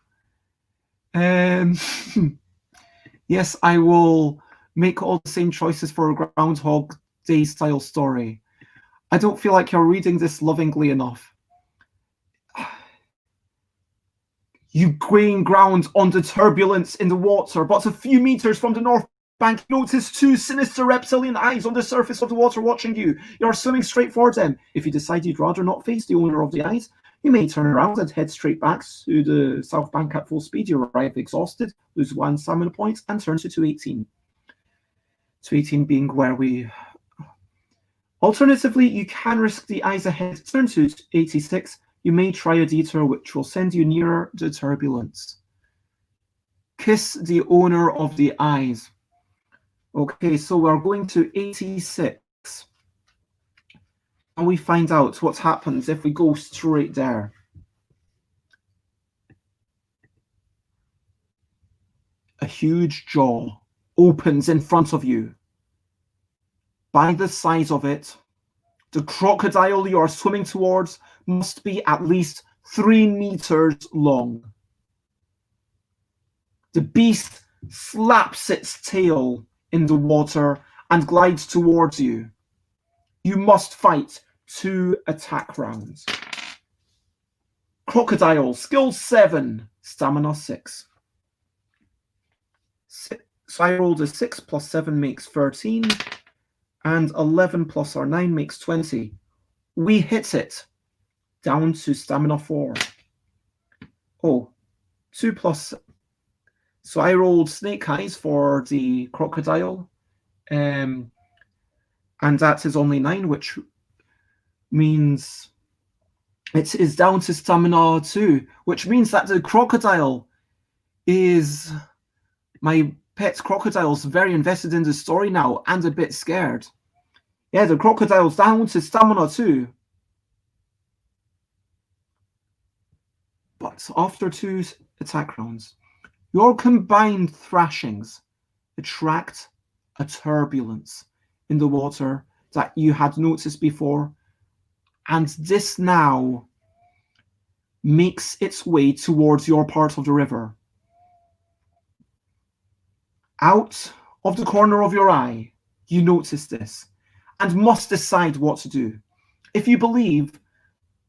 Yes, I will make all the same choices for a Groundhog Day style story. I don't feel like you're reading this lovingly enough. You gain ground on the turbulence in the water, but a few meters from the north bank, you notice 2 sinister reptilian eyes on the surface of the water watching you. You're swimming straight for them. If you decide you'd rather not face the owner of the eyes, you may turn around and head straight back to the south bank at full speed. You arrive exhausted, lose 1 stamina point, and turn to 218. 218 being where we... Alternatively, you can risk the eyes ahead. Turn to 86. You may try a detour which will send you nearer the turbulence. Kiss the owner of the eyes. Okay, so we're going to 86. And we find out what happens if we go straight there. A huge jaw opens in front of you. By the size of it, the crocodile you are swimming towards must be at least 3 meters long. The beast slaps its tail in the water and glides towards you. You must fight 2 attack rounds. Crocodile, skill 7, stamina 6. So I rolled a 6 plus 7 makes 13. And 11 plus our 9 makes 20. We hit it. Down to stamina 4. Oh, 2 plus... So I rolled snake eyes for the crocodile. And that is only 9, which means it is down to stamina 2, which means that the crocodile is... My pet crocodile's very invested in the story now and a bit scared. Yeah, the crocodile's down to stamina 2. But after 2 attack rounds, your combined thrashings attract a turbulence in the water that you had noticed before, and this now makes its way towards your part of the river. Out of the corner of your eye, you notice this and must decide what to do. If you believe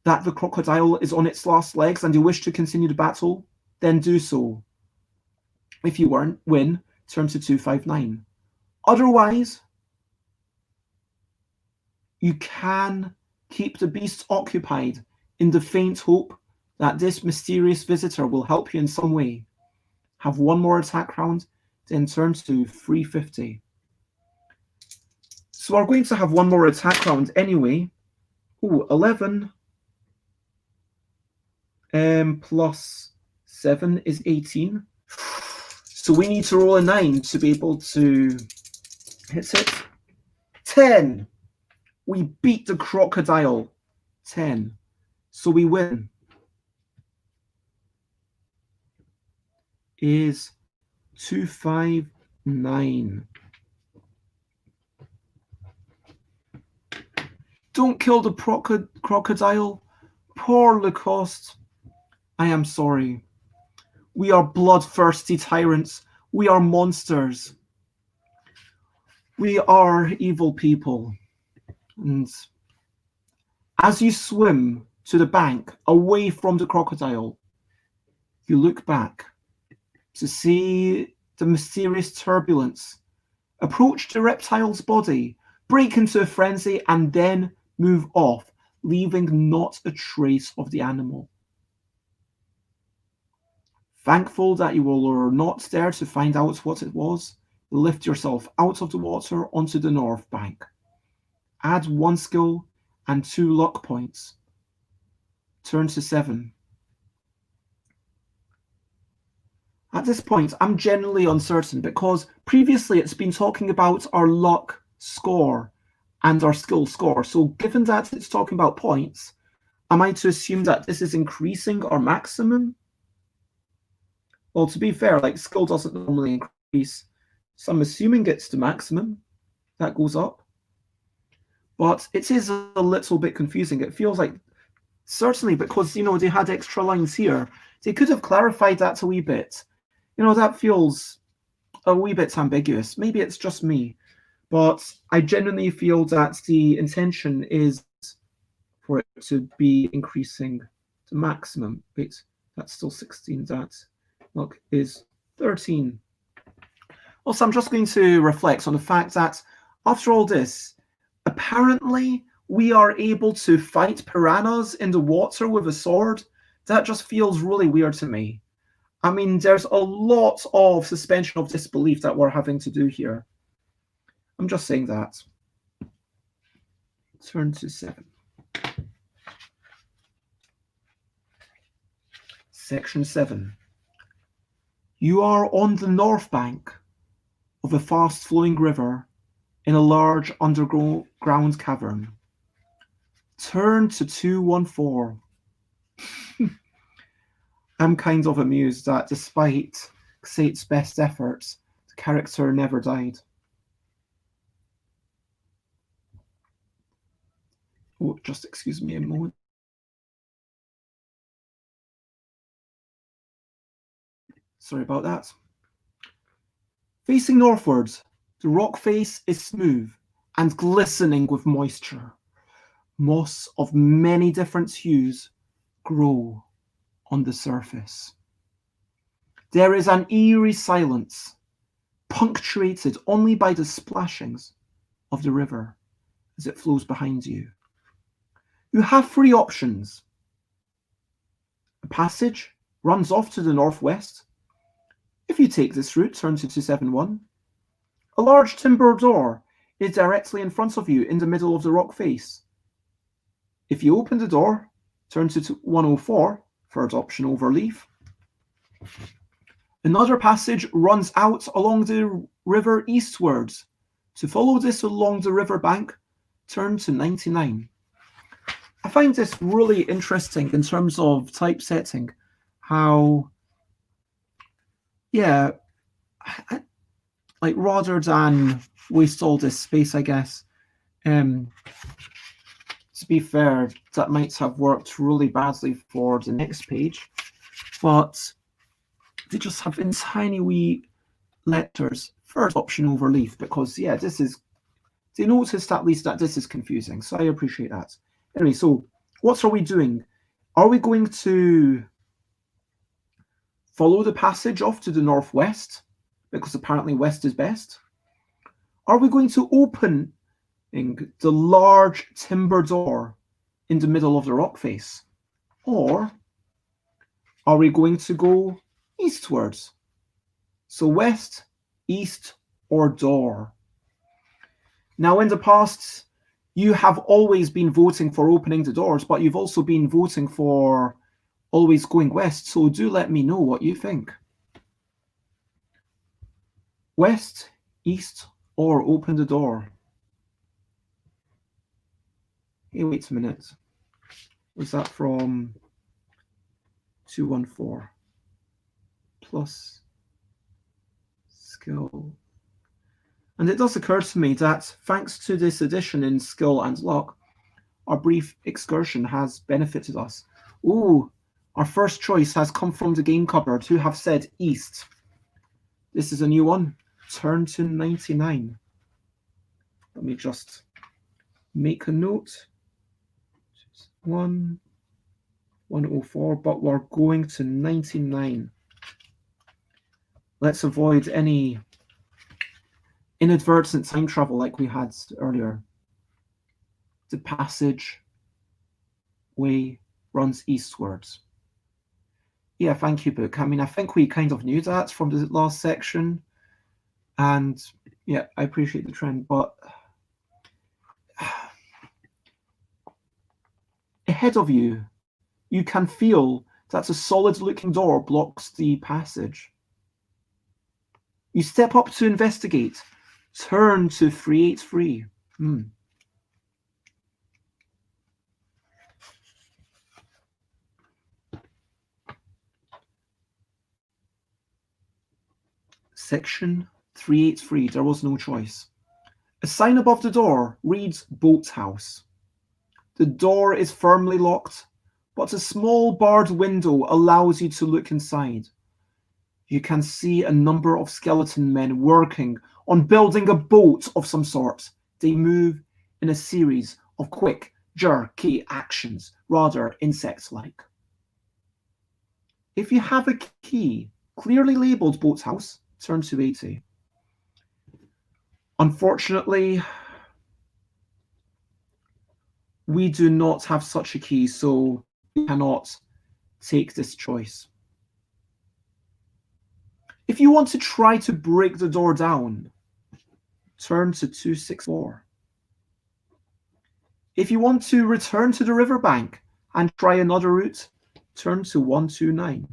that the crocodile is on its last legs and you wish to continue the battle, then do so. If you win, turn to 259. Otherwise, you can keep the beast occupied in the faint hope that this mysterious visitor will help you in some way. Have 1 more attack round, then turn to 350. So we're going to have 1 more attack round anyway. Ooh, 11 plus 7 is 18. So we need to roll a 9 to be able to hit it. 10. We beat the crocodile. 10. So we win. Is 259. Don't kill the crocodile. Poor Lacoste. I am sorry. We are bloodthirsty tyrants. We are monsters. We are evil people. And as you swim to the bank, away from the crocodile, you look back to see the mysterious turbulence approach the reptile's body, break into a frenzy, and then move off, leaving not a trace of the animal. Thankful that you were not there to find out what it was, you lift yourself out of the water onto the north bank. Add 1 skill and 2 luck points. Turn to 7. At this point, I'm generally uncertain because previously it's been talking about our luck score and our skill score. So given that it's talking about points, am I to assume that this is increasing our maximum? Well, to be fair, like skill doesn't normally increase, so I'm assuming it's the maximum that goes up. But it is a little bit confusing. It feels like, certainly because, they had extra lines here, they could have clarified that a wee bit. That feels a wee bit ambiguous. Maybe it's just me, but I genuinely feel that the intention is for it to be increasing to maximum. Wait, that's still 16. That look is 13. Also, I'm just going to reflect on the fact that after all this, apparently we are able to fight piranhas in the water with a sword. That just feels really weird to me. I mean, there's a lot of suspension of disbelief that we're having to do here. I'm just saying that. Turn to 7. Section 7. You are on the north bank of a fast-flowing river in a large underground cavern. Turn to 214. I'm kind of amused that despite Xate's best efforts, the character never died. Oh, just excuse me a moment. Sorry about that. Facing northwards, the rock face is smooth and glistening with moisture. Moss of many different hues grow on the surface. There is an eerie silence, punctuated only by the splashings of the river as it flows behind you. You have 3 options. A passage runs off to the northwest. If you take this route, turn to 271. A large timber door is directly in front of you in the middle of the rock face. If you open the door, turn to 104, third option over leaf. Another passage runs out along the river eastwards. To follow this along the river bank, turn to 99. I find this really interesting in terms of typesetting, how, like rather than waste all this space, I guess, to be fair, that might have worked really badly for the next page, but they just have in tiny wee letters, first option over leaf, because this is, they noticed at least that this is confusing, so I appreciate that. Anyway, so what are we doing? Are we going to follow the passage off to the northwest, because apparently west is best? Are we going to open the large timber door in the middle of the rock face? Or are we going to go eastwards? So west, east, or door? Now, in the past, you have always been voting for opening the doors, but you've also been voting for always going west, so do let me know what you think. West, east, or open the door? Hey, wait a minute. Was that from 214? Plus skill. And it does occur to me that thanks to this addition in skill and luck, our brief excursion has benefited us. Ooh, our first choice has come from the game cupboard, who have said east. This is a new one. Turn to 99. Let me just make a note. 104, but we're going to 99. Let's avoid any inadvertent time travel like we had earlier. The passage way runs eastwards. Yeah, thank you, Book. I mean, I think we kind of knew that from the last section. And yeah, I appreciate the trend, but ahead of you, you can feel that a solid-looking door blocks the passage. You step up to investigate. Turn to 383. Section 383. There was no choice. A sign above the door reads Boathouse. The door is firmly locked, but a small barred window allows you to look inside. You can see a number of skeleton men working on building a boat of some sort. They move in a series of quick, jerky actions, rather insect-like. If you have a key clearly labelled Boathouse, turn to 80. Unfortunately, we do not have such a key, so we cannot take this choice. If you want to try to break the door down, turn to 264. If you want to return to the riverbank and try another route, turn to 129.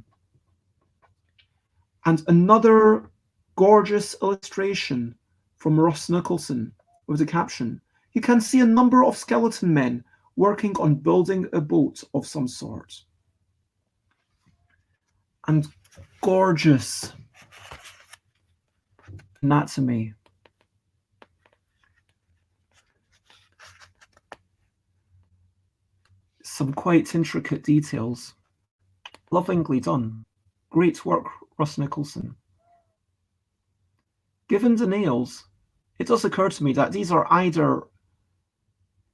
And another gorgeous illustration from Ross Nicholson with the caption, you can see a number of skeleton men working on building a boat of some sort. And gorgeous anatomy. Some quite intricate details. Lovingly done. Great work, Ross Nicholson. Given the nails, it does occur to me that these are either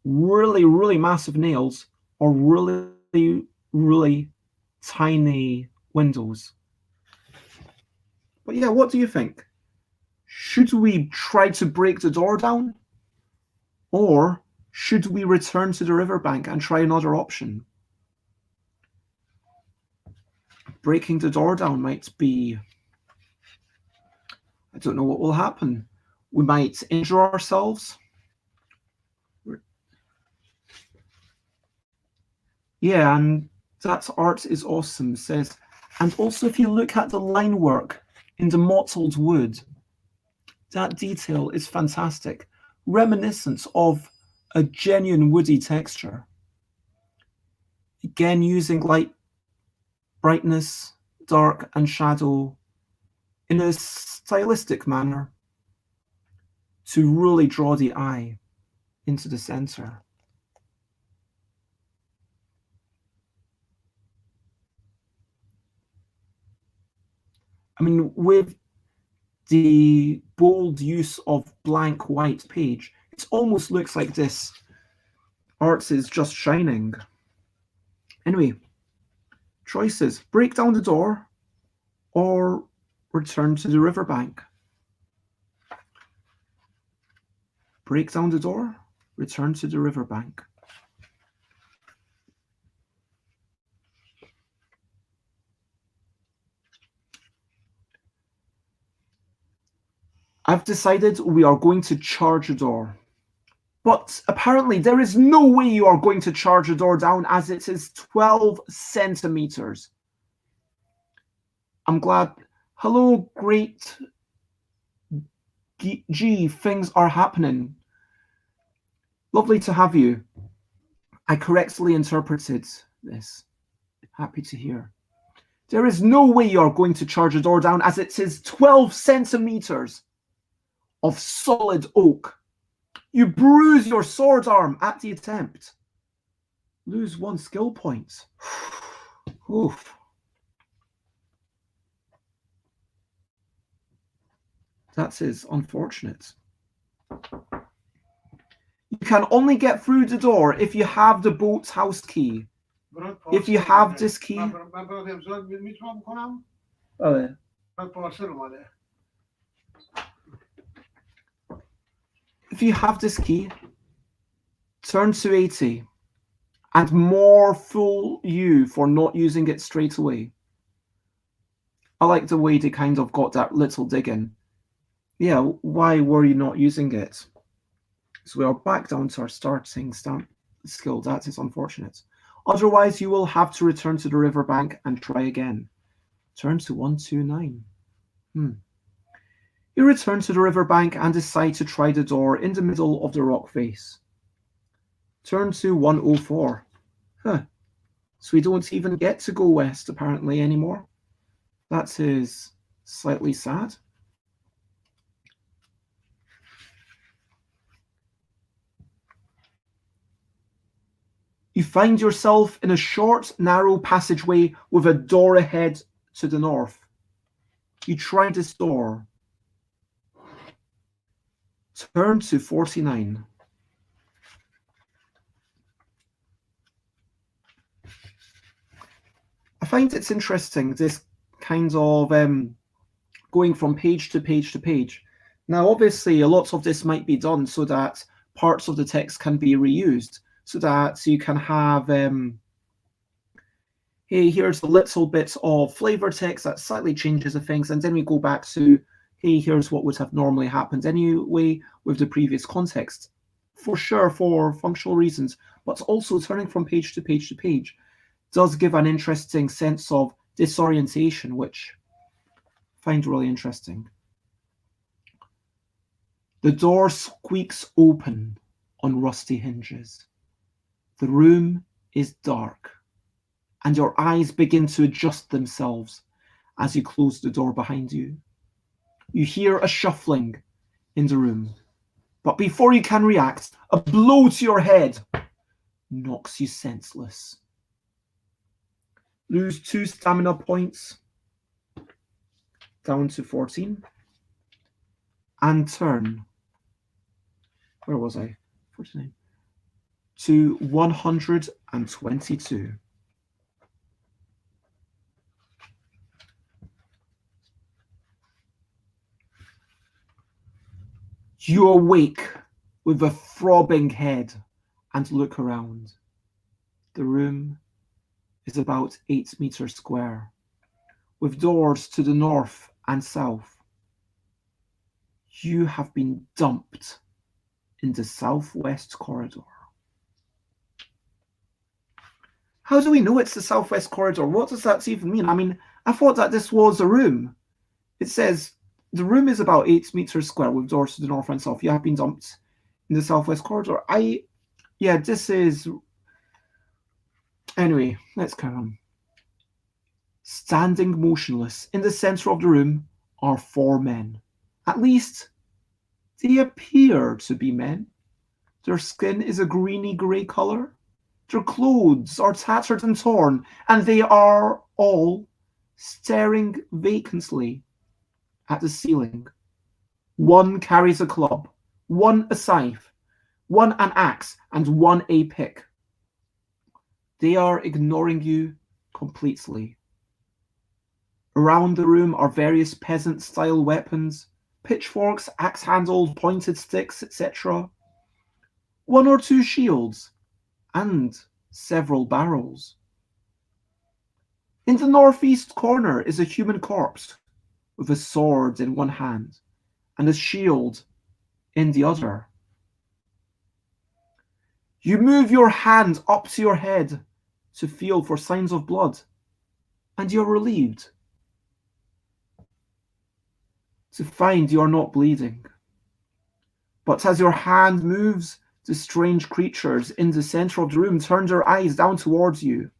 really, really massive nails or really, really tiny windows. But yeah, what do you think? Should we try to break the door down? Or should we return to the riverbank and try another option? Breaking the door down might be... I don't know what will happen. We might injure ourselves. Yeah, and that art is awesome, says. And also if you look at the line work in the mottled wood, that detail is fantastic. Reminiscent of a genuine woody texture. Again, using light, brightness, dark, and shadow in a stylistic manner to really draw the eye into the center. I mean, with the bold use of blank white page, it almost looks like this art is just shining. Anyway, choices. Break down the door or return to the riverbank. Break down the door, return to the riverbank. I've decided we are going to charge a door. But apparently there is no way you are going to charge a door down as it is 12 centimeters. I'm glad. Hello, great G, things are happening. Lovely to have you. I correctly interpreted this. Happy to hear. There is no way you're going to charge the door down, as it is 12 centimeters of solid oak. You bruise your sword arm at the attempt. Lose 1 skill point. Oof. That is unfortunate. You can only get through the door if you have the boat's house key. If you have this key... If you have this key, turn to 80 and more fool you for not using it straight away. I like the way they kind of got that little dig in. Yeah, why were you not using it? So we are back down to our starting stamp skill. That is unfortunate. Otherwise, you will have to return to the riverbank and try again. Turn to 129. You return to the riverbank and decide to try the door in the middle of the rock face. Turn to 104. So we don't even get to go west, apparently, anymore. That is slightly sad. You find yourself in a short, narrow passageway with a door ahead to the north. You try this door. Turn to 49. I find it's interesting, this kind of going from page to page to page. Now, obviously, a lot of this might be done so that parts of the text can be reused, so that you can have, hey, here's a little bit of flavor text that slightly changes the things, and then we go back to, hey, here's what would have normally happened anyway with the previous context. For sure, for functional reasons, but also turning from page to page to page does give an interesting sense of disorientation, which I find really interesting. The door squeaks open on rusty hinges. The room is dark, and your eyes begin to adjust themselves as you close the door behind you. You hear a shuffling in the room, but before you can react, a blow to your head knocks you senseless. Lose 2 stamina points, down to 14, and turn, where was I? 49. To 122. You awake with a throbbing head and look around. The room is about 8 meters square, with doors to the north and south. You have been dumped in the southwest corridor. How do we know it's the southwest corridor? What does that even mean? I mean, I thought that this was a room. It says the room is about 8 meters square with doors to the north and south. You have been dumped in the southwest corridor. Yeah, this is... Anyway, let's carry on. Standing motionless in the center of the room are 4 men. At least, they appear to be men. Their skin is a greeny grey color. Their clothes are tattered and torn, and they are all staring vacantly at the ceiling. One carries a club, one a scythe, one an axe, and one a pick. They are ignoring you completely. Around the room are various peasant-style weapons, pitchforks, axe-handled, pointed sticks, etc. 1 or 2 shields, and several barrels. In the northeast corner is a human corpse with a sword in one hand and a shield in the other. You move your hand up to your head to feel for signs of blood, and you're relieved to find you're not bleeding. But as your hand moves, The strange creatures in the center of the room turn their eyes down towards you.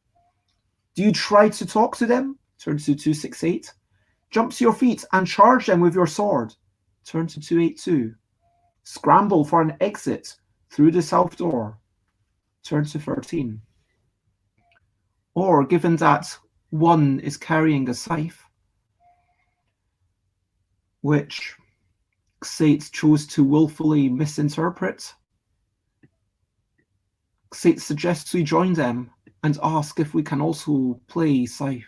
Do you try to talk to them? Turn to 268. Jump to your feet and charge them with your sword. Turn to 282. Scramble for an exit through the south door. Turn to 13. Or, given that one is carrying a scythe, which Xate chose to willfully misinterpret, Xate suggests we join them and ask if we can also play scythe.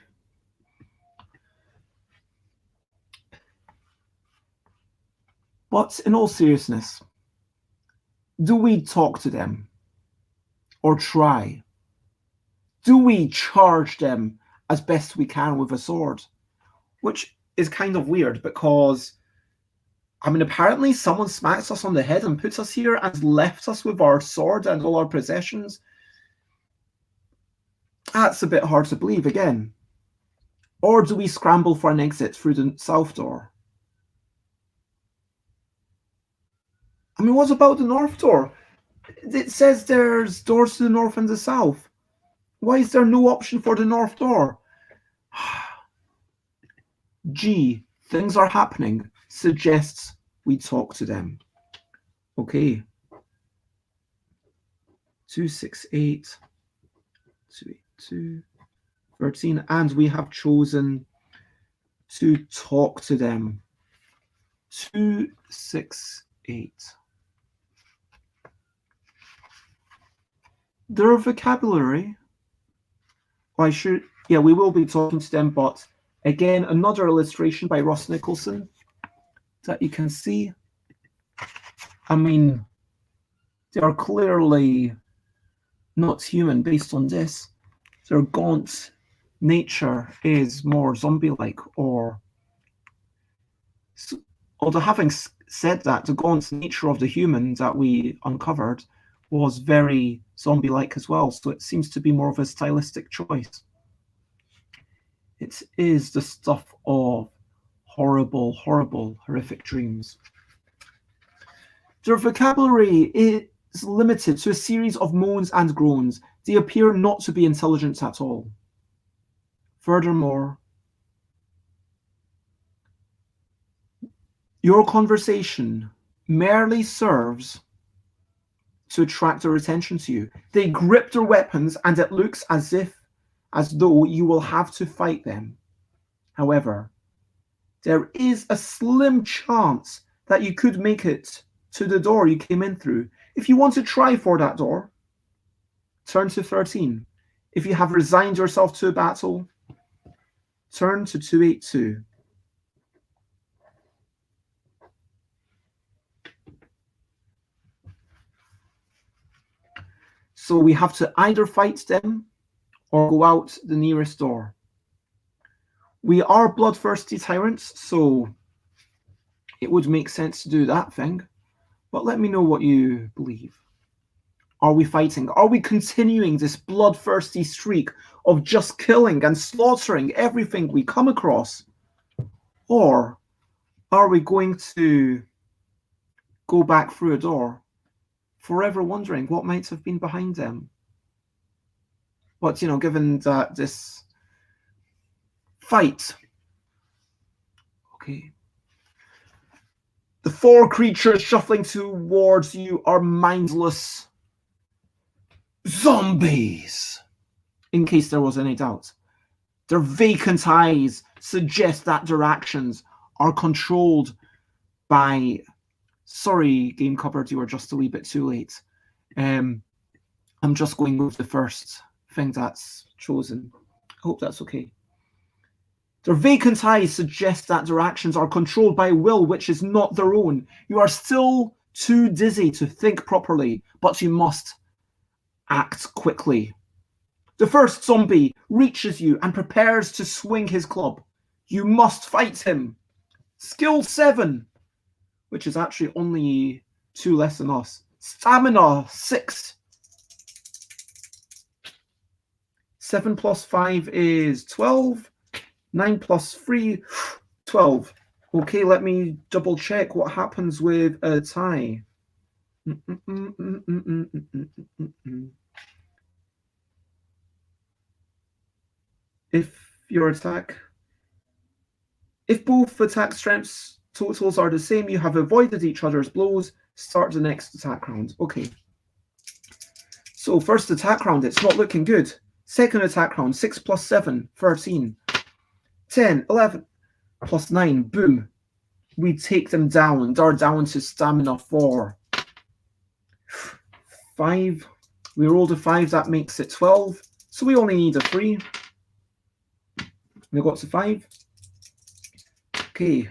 But in all seriousness, do we talk to them? Or try? Do we charge them as best we can with a sword? Which is kind of weird because, I mean, apparently someone smacks us on the head and puts us here and left us with our sword and all our possessions. That's a bit hard to believe again. Or do we scramble for an exit through the south door? I mean, what about the north door? It says there's doors to the north and the south. Why is there no option for the north door? G, things are happening, suggests we talk to them. Okay. 268, 282, 13, and we have chosen to talk to them. 268. Their vocabulary, we will be talking to them, but again, another illustration by Ross Nicholson that you can see. I mean, they are clearly not human based on this. Their gaunt nature is more zombie-like, although having said that, the gaunt nature of the human that we uncovered was very zombie-like as well, so it seems to be more of a stylistic choice. It is the stuff of horrible, horrible, horrific dreams. Their vocabulary is limited to a series of moans and groans. They appear not to be intelligent at all. Furthermore, your conversation merely serves to attract their attention to you. They grip their weapons and it looks as though you will have to fight them. However, there is a slim chance that you could make it to the door you came in through. If you want to try for that door, turn to 13. If you have resigned yourself to a battle, turn to 282. So we have to either fight them or go out the nearest door. We are bloodthirsty tyrants, so it would make sense to do that thing. But let me know what you believe. Are we fighting? Are we continuing this bloodthirsty streak of just killing and slaughtering everything we come across? Or are we going to go back through a door, forever wondering what might have been behind them? But, given that this fight, okay, the four creatures shuffling towards you are mindless zombies, in case there was any doubt. Their vacant eyes suggest that their actions are controlled by... Sorry, Game Cupboard, you were just a wee bit too late. I'm just going with the first thing that's chosen. I hope that's okay. Their vacant eyes suggest that their actions are controlled by a will which is not their own. You are still too dizzy to think properly, but you must act quickly. The first zombie reaches you and prepares to swing his club. You must fight him. Skill 7, which is actually only 2 less than us. Stamina 6. 7 plus 5 is 12. 9 plus 3, 12. Okay, let me double check what happens with a tie. If both attack strengths totals are the same, you have avoided each other's blows. Start the next attack round. Okay. So first attack round, it's not looking good. Second attack round, 6 plus 7, 13. 10, 11, plus 9, boom. We take them down. They're down to stamina 4. 5. We rolled a 5, that makes it 12. So we only need a 3. We got to 5. Okay.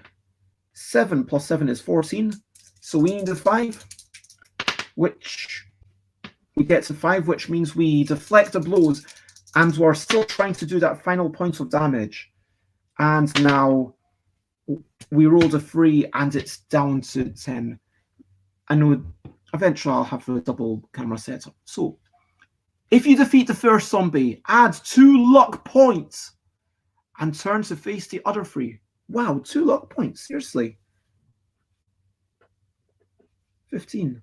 7 plus 7 is 14. So we need a 5, which we get to 5, which means we deflect the blows, and we're still trying to do that final point of damage. And now we rolled a 3, and it's down to 10. I know eventually I'll have a double camera setup. So, if you defeat the first zombie, add 2 luck points and turn to face the other 3. Wow, 2 luck points, seriously. 15.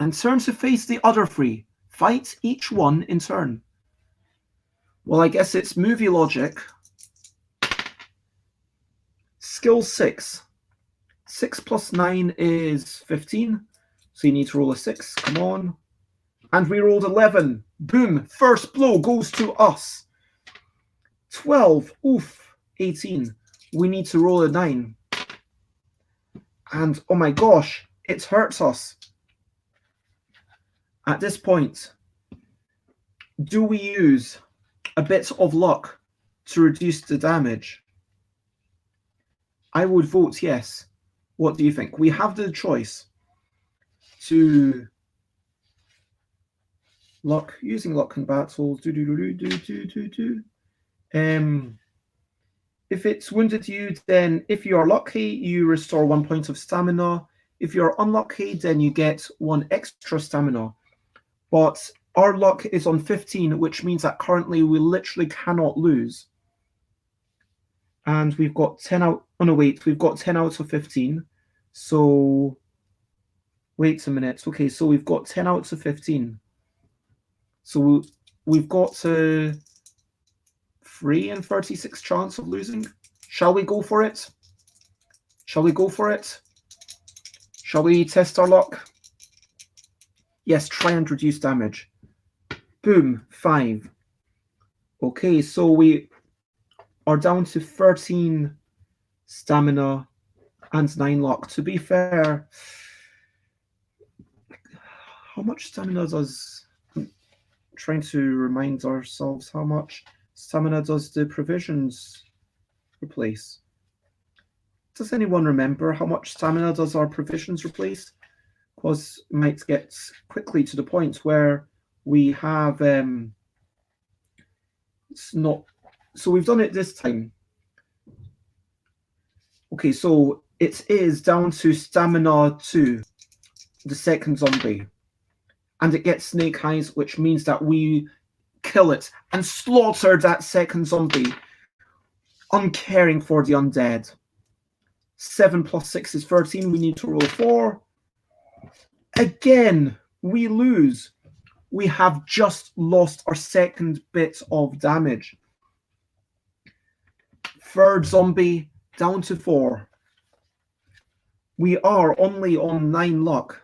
And turn to face the other 3. Fight each one in turn. Well, I guess it's movie logic. Skill 6. 6 plus 9 is 15. So you need to roll a 6. Come on. And we rolled 11. Boom. First blow goes to us. 12. Oof. 18. We need to roll a 9. And oh my gosh, it hurts us. At this point, do we use a bit of luck to reduce the damage? I would vote yes. What do you think? We have the choice to luck, using luck in battle. If it's wounded you, then if you are lucky, you restore 1 point of stamina. If you're unlucky, then you get 1 extra stamina. But our luck is on 15, which means that currently we literally cannot lose. And we've got 10 out. Oh no, wait, we've got 10 out of 15. So wait a minute. Okay, so we've got 10 out of 15. So we've got a 3 and 36 chance of losing. Shall we go for it? Shall we go for it? Shall we test our luck? Yes, try and reduce damage. Boom, 5. Okay, so we are down to 13 stamina and 9 luck. To be fair, how much stamina does... I'm trying to remind ourselves how much stamina does the provisions replace. Does anyone remember how much stamina does our provisions replace? Because it might get quickly to the point where we have it's not. So we've done it this time. Okay, so it is down to stamina 2, the second zombie, and it gets snake eyes, which means that we kill it and slaughter that second zombie, uncaring for the undead. 7 plus 6 is 13. We need to roll 4. Again, we lose. We have just lost our second bit of damage. Third zombie, down to 4. We are only on 9 luck.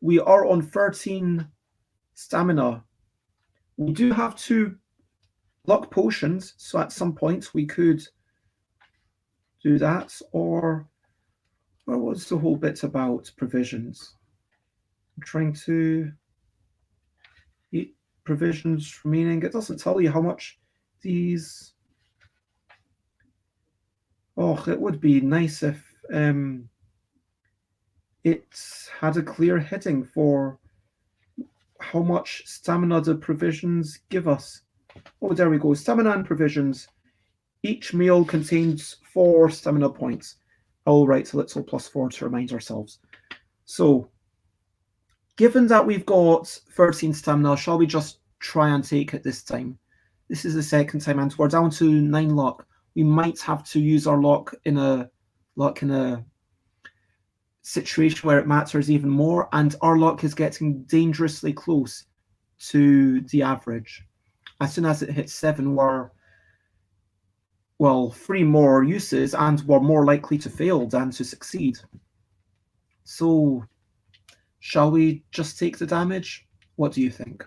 We are on 13 stamina. We do have 2 luck potions, so at some point we could do that. Or what was the whole bit about provisions? I'm trying to eat provisions remaining. It doesn't tell you how much these... Oh, it would be nice if it had a clear heading for how much stamina the provisions give us. Oh, there we go. Stamina and provisions. Each meal contains 4 stamina points. I'll write a little +4 to remind ourselves. So, given that we've got 13 stamina, shall we just try and take it this time? This is the second time, and we're down to 9 luck. We might have to use our luck in a situation where it matters even more, and our luck is getting dangerously close to the average. As soon as it hits 7, we're, well, 3 more uses, and we're more likely to fail than to succeed. So, shall we just take the damage? What do you think?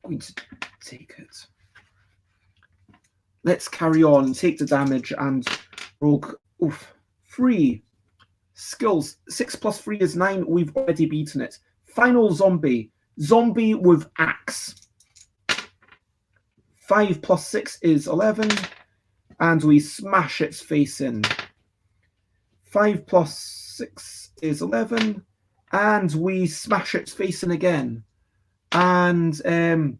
I'm going to take it. Let's carry on, take the damage, and rogue. Oof. 3. Skills. 6 plus 3 is 9. We've already beaten it. Final zombie. Zombie with axe. 5 plus 6 is 11. And we smash its face in. 5 plus 6 is 11. And we smash its face in again. And 10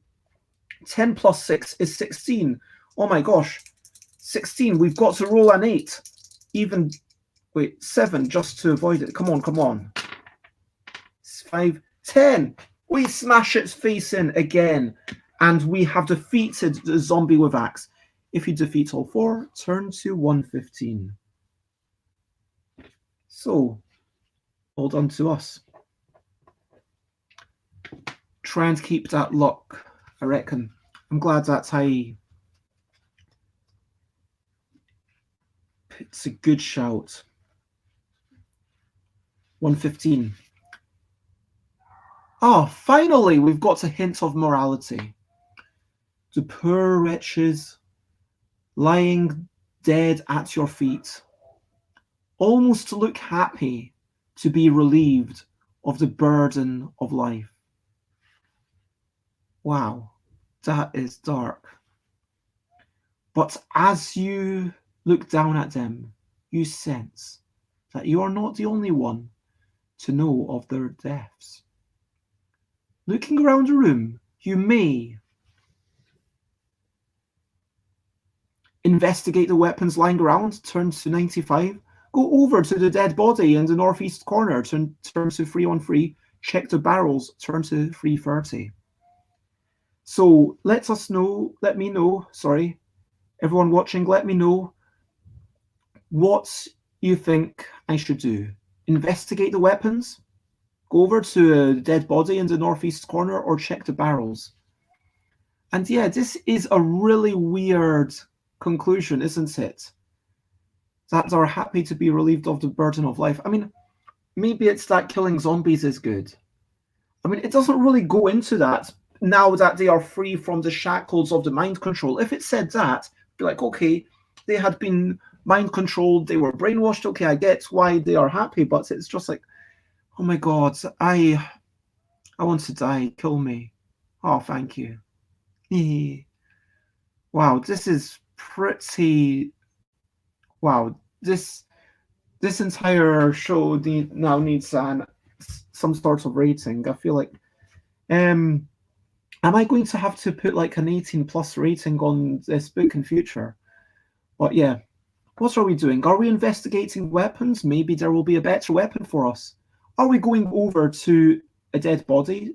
plus 6 is 16. Oh my gosh. 16. We've got to roll an 8. Even, wait, 7 just to avoid it. Come on, come on. 5, 10. We smash its face in again. And we have defeated the zombie with axe. If you defeat all 4, turn to 115. So, hold on to us. Try and keep that luck, I reckon. I'm glad that's high. It's a good shout. 115. Oh, finally, we've got a hint of morality. The poor wretches lying dead at your feet almost look happy to be relieved of the burden of life. Wow, that is dark. But as you look down at them, you sense that you are not the only one to know of their deaths. Looking around the room, you may investigate the weapons lying around, turn to 95, go over to the dead body in the northeast corner, turn to 313, check the barrels, turn to 330. So let me know, everyone watching, let me know what you think I should do. Investigate the weapons, go over to a dead body in the northeast corner, or check the barrels. And yeah, this is a really weird conclusion, isn't it? That they're happy to be relieved of the burden of life. I mean, maybe it's that killing zombies is good. I mean, it doesn't really go into that now that they are free from the shackles of the mind control. If it said that, be like, okay, they had been mind controlled, they were brainwashed, okay, I get why they are happy, but it's just like, oh my god, I want to die, kill me. Oh, thank you. Wow, this is pretty... Wow, this entire show now needs some sort of rating. I feel like... am I going to have to put like an 18 plus rating on this book in future? But yeah, what are we doing? Are we investigating weapons? Maybe there will be a better weapon for us. Are we going over to a dead body?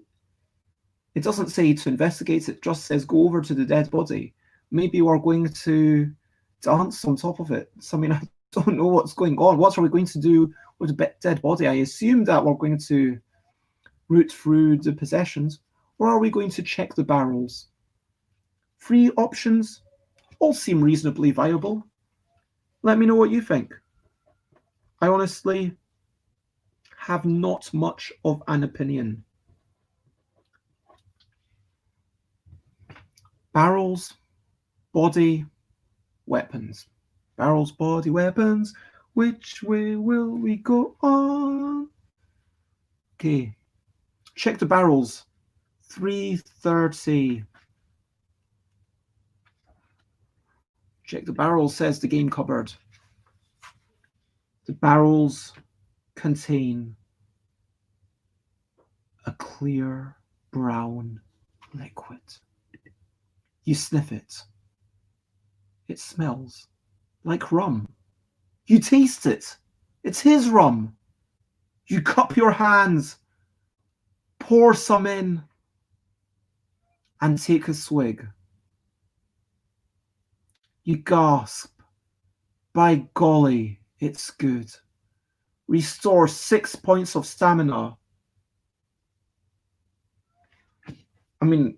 It doesn't say to investigate, it just says go over to the dead body. Maybe we're going to dance on top of it. So, I mean, I don't know what's going on. What are we going to do with the dead body? I assume that we're going to root through the possessions, or are we going to check the barrels? 3 options all seem reasonably viable. Let me know what you think. I honestly have not much of an opinion. Barrels, body, weapons. Barrels, body, weapons. Which way will we go on? Okay. Check the barrels. 330. Check the barrels, says the game cupboard. The barrels contain a clear brown liquid. You sniff it. It smells like rum. You taste it. It's his rum. You cup your hands, pour some in, and take a swig. You gasp. By golly, It's good. Restore 6 points of stamina. I mean,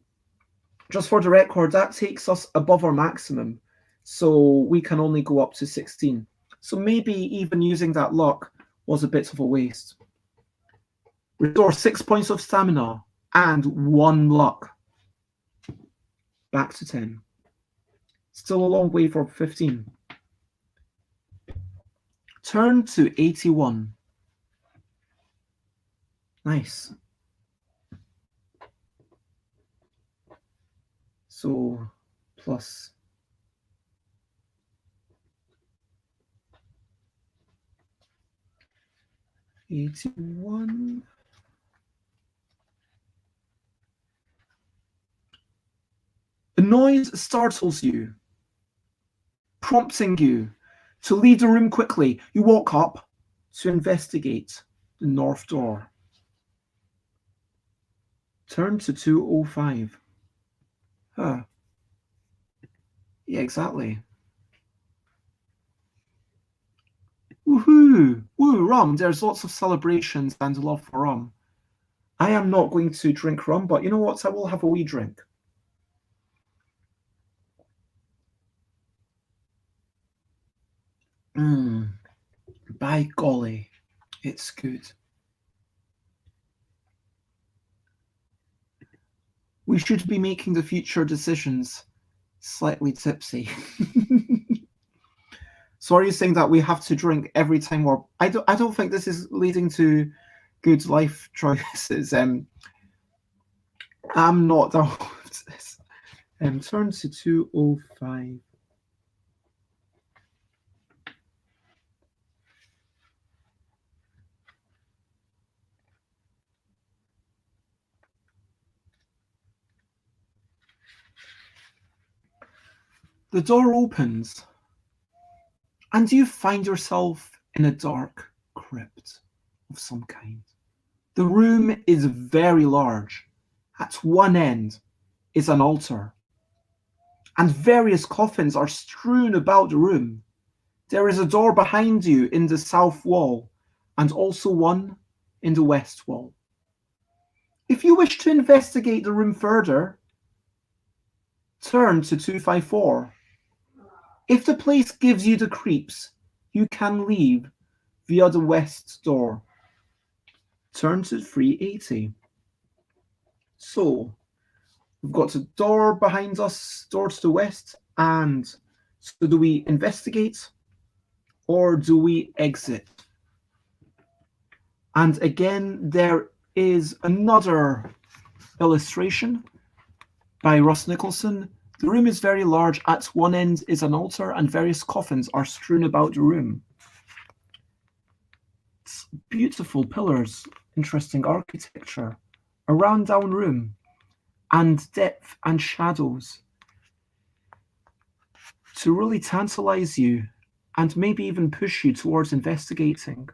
just for the record, that takes us above our maximum. So we can only go up to 16. So maybe even using that luck was a bit of a waste. Restore 6 points of stamina and 1 luck. Back to 10. Still a long way for 15. Turn to 81. Nice. So plus 81. The noise startles you, prompting you to leave the room quickly. You walk up to investigate the north door. Turn to 205. Huh. Yeah, exactly. Woohoo! Woo, rum. There's lots of celebrations and love for rum. I am not going to drink rum, but you know what? I will have a wee drink. By golly, it's good. We should be making the future decisions slightly tipsy. So are you saying that we have to drink every time we're... I don't think this is leading to good life choices. I'm not down with this. Turn to 205. The door opens, and you find yourself in a dark crypt of some kind. The room is very large. At one end is an altar, and various coffins are strewn about the room. There is a door behind you in the south wall, and also one in the west wall. If you wish to investigate the room further, turn to 254. If the place gives you the creeps, you can leave via the west door. Turn to 380. So, we've got a door behind us, door to the west, and so do we investigate or do we exit? And again, there is another illustration by Ross Nicholson. The room is very large. At one end is an altar and various coffins are strewn about the room. It's beautiful pillars, interesting architecture, a round down room, and depth and shadows to really tantalize you and maybe even push you towards investigating.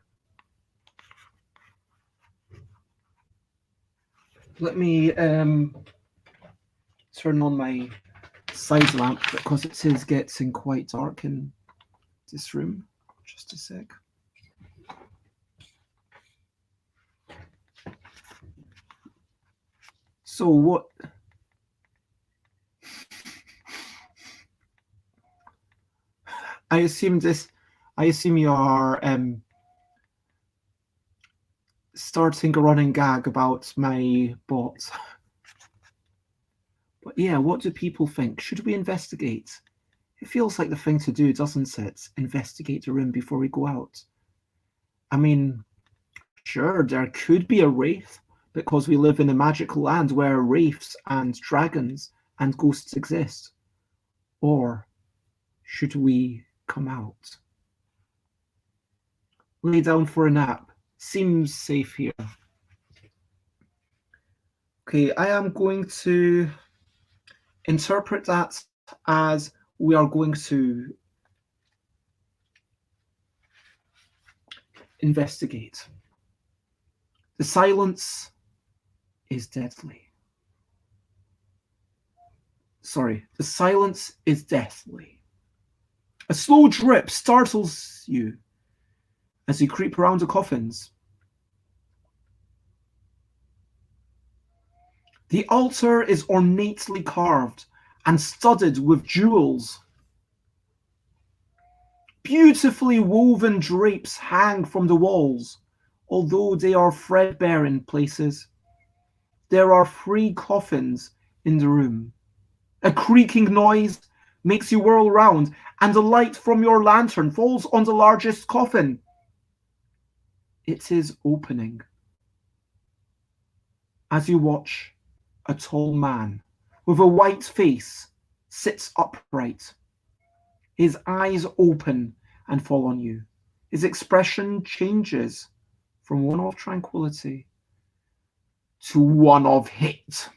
Let me turn on my side lamp because it is getting quite dark in this room. Just a sec. So what? I assume you are starting a running gag about my bot. But yeah, what do people think? Should we investigate? It feels like the thing to do, doesn't it? Investigate the room before we go out. I mean, sure, there could be a wraith, because we live in a magical land where wraiths and dragons and ghosts exist. Or should we come out? Lay down for a nap. Seems safe here. Okay, I am going to interpret that as we are going to investigate. The silence is deadly. Sorry, the silence is deathly. A slow drip startles you. as you creep around the coffins. The altar is ornately carved and studded with jewels. Beautifully woven drapes hang from the walls, although they are threadbare in places. There are 3 coffins in the room. A creaking noise makes you whirl round, and the light from your lantern falls on the largest coffin. It is opening. As you watch, a tall man with a white face sits upright. His eyes open and fall on you. His expression changes from one of tranquility to one of hate.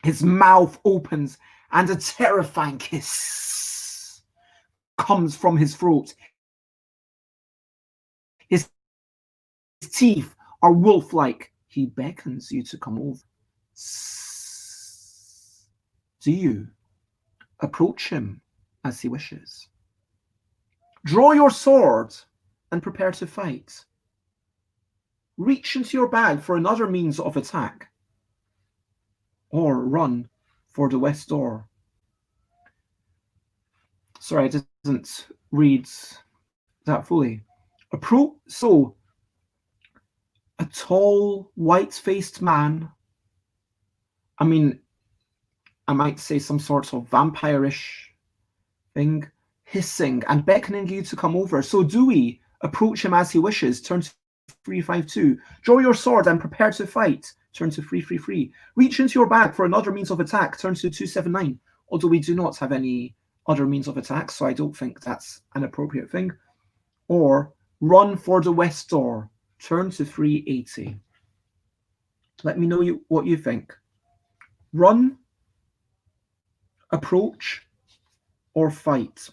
His mouth opens and a terrifying hiss comes from his throat. His teeth are wolf-like. He beckons you to come over. Do you approach him as he wishes? Draw your sword and prepare to fight. Reach into your bag for another means of attack, or run for the west door. Sorry, I didn't read that fully. So, a tall, white-faced man, I mean, I might say some sort of vampire-ish thing, hissing and beckoning you to come over. So do we approach him as he wishes? Turn to 352. Draw your sword and prepare to fight. Turn to 333. Reach into your bag for another means of attack. Turn to 279. Although we do not have any other means of attack, so I don't think that's an appropriate thing. Or run for the west door. Turn to 380. Let me know what you think. Run, approach, or fight?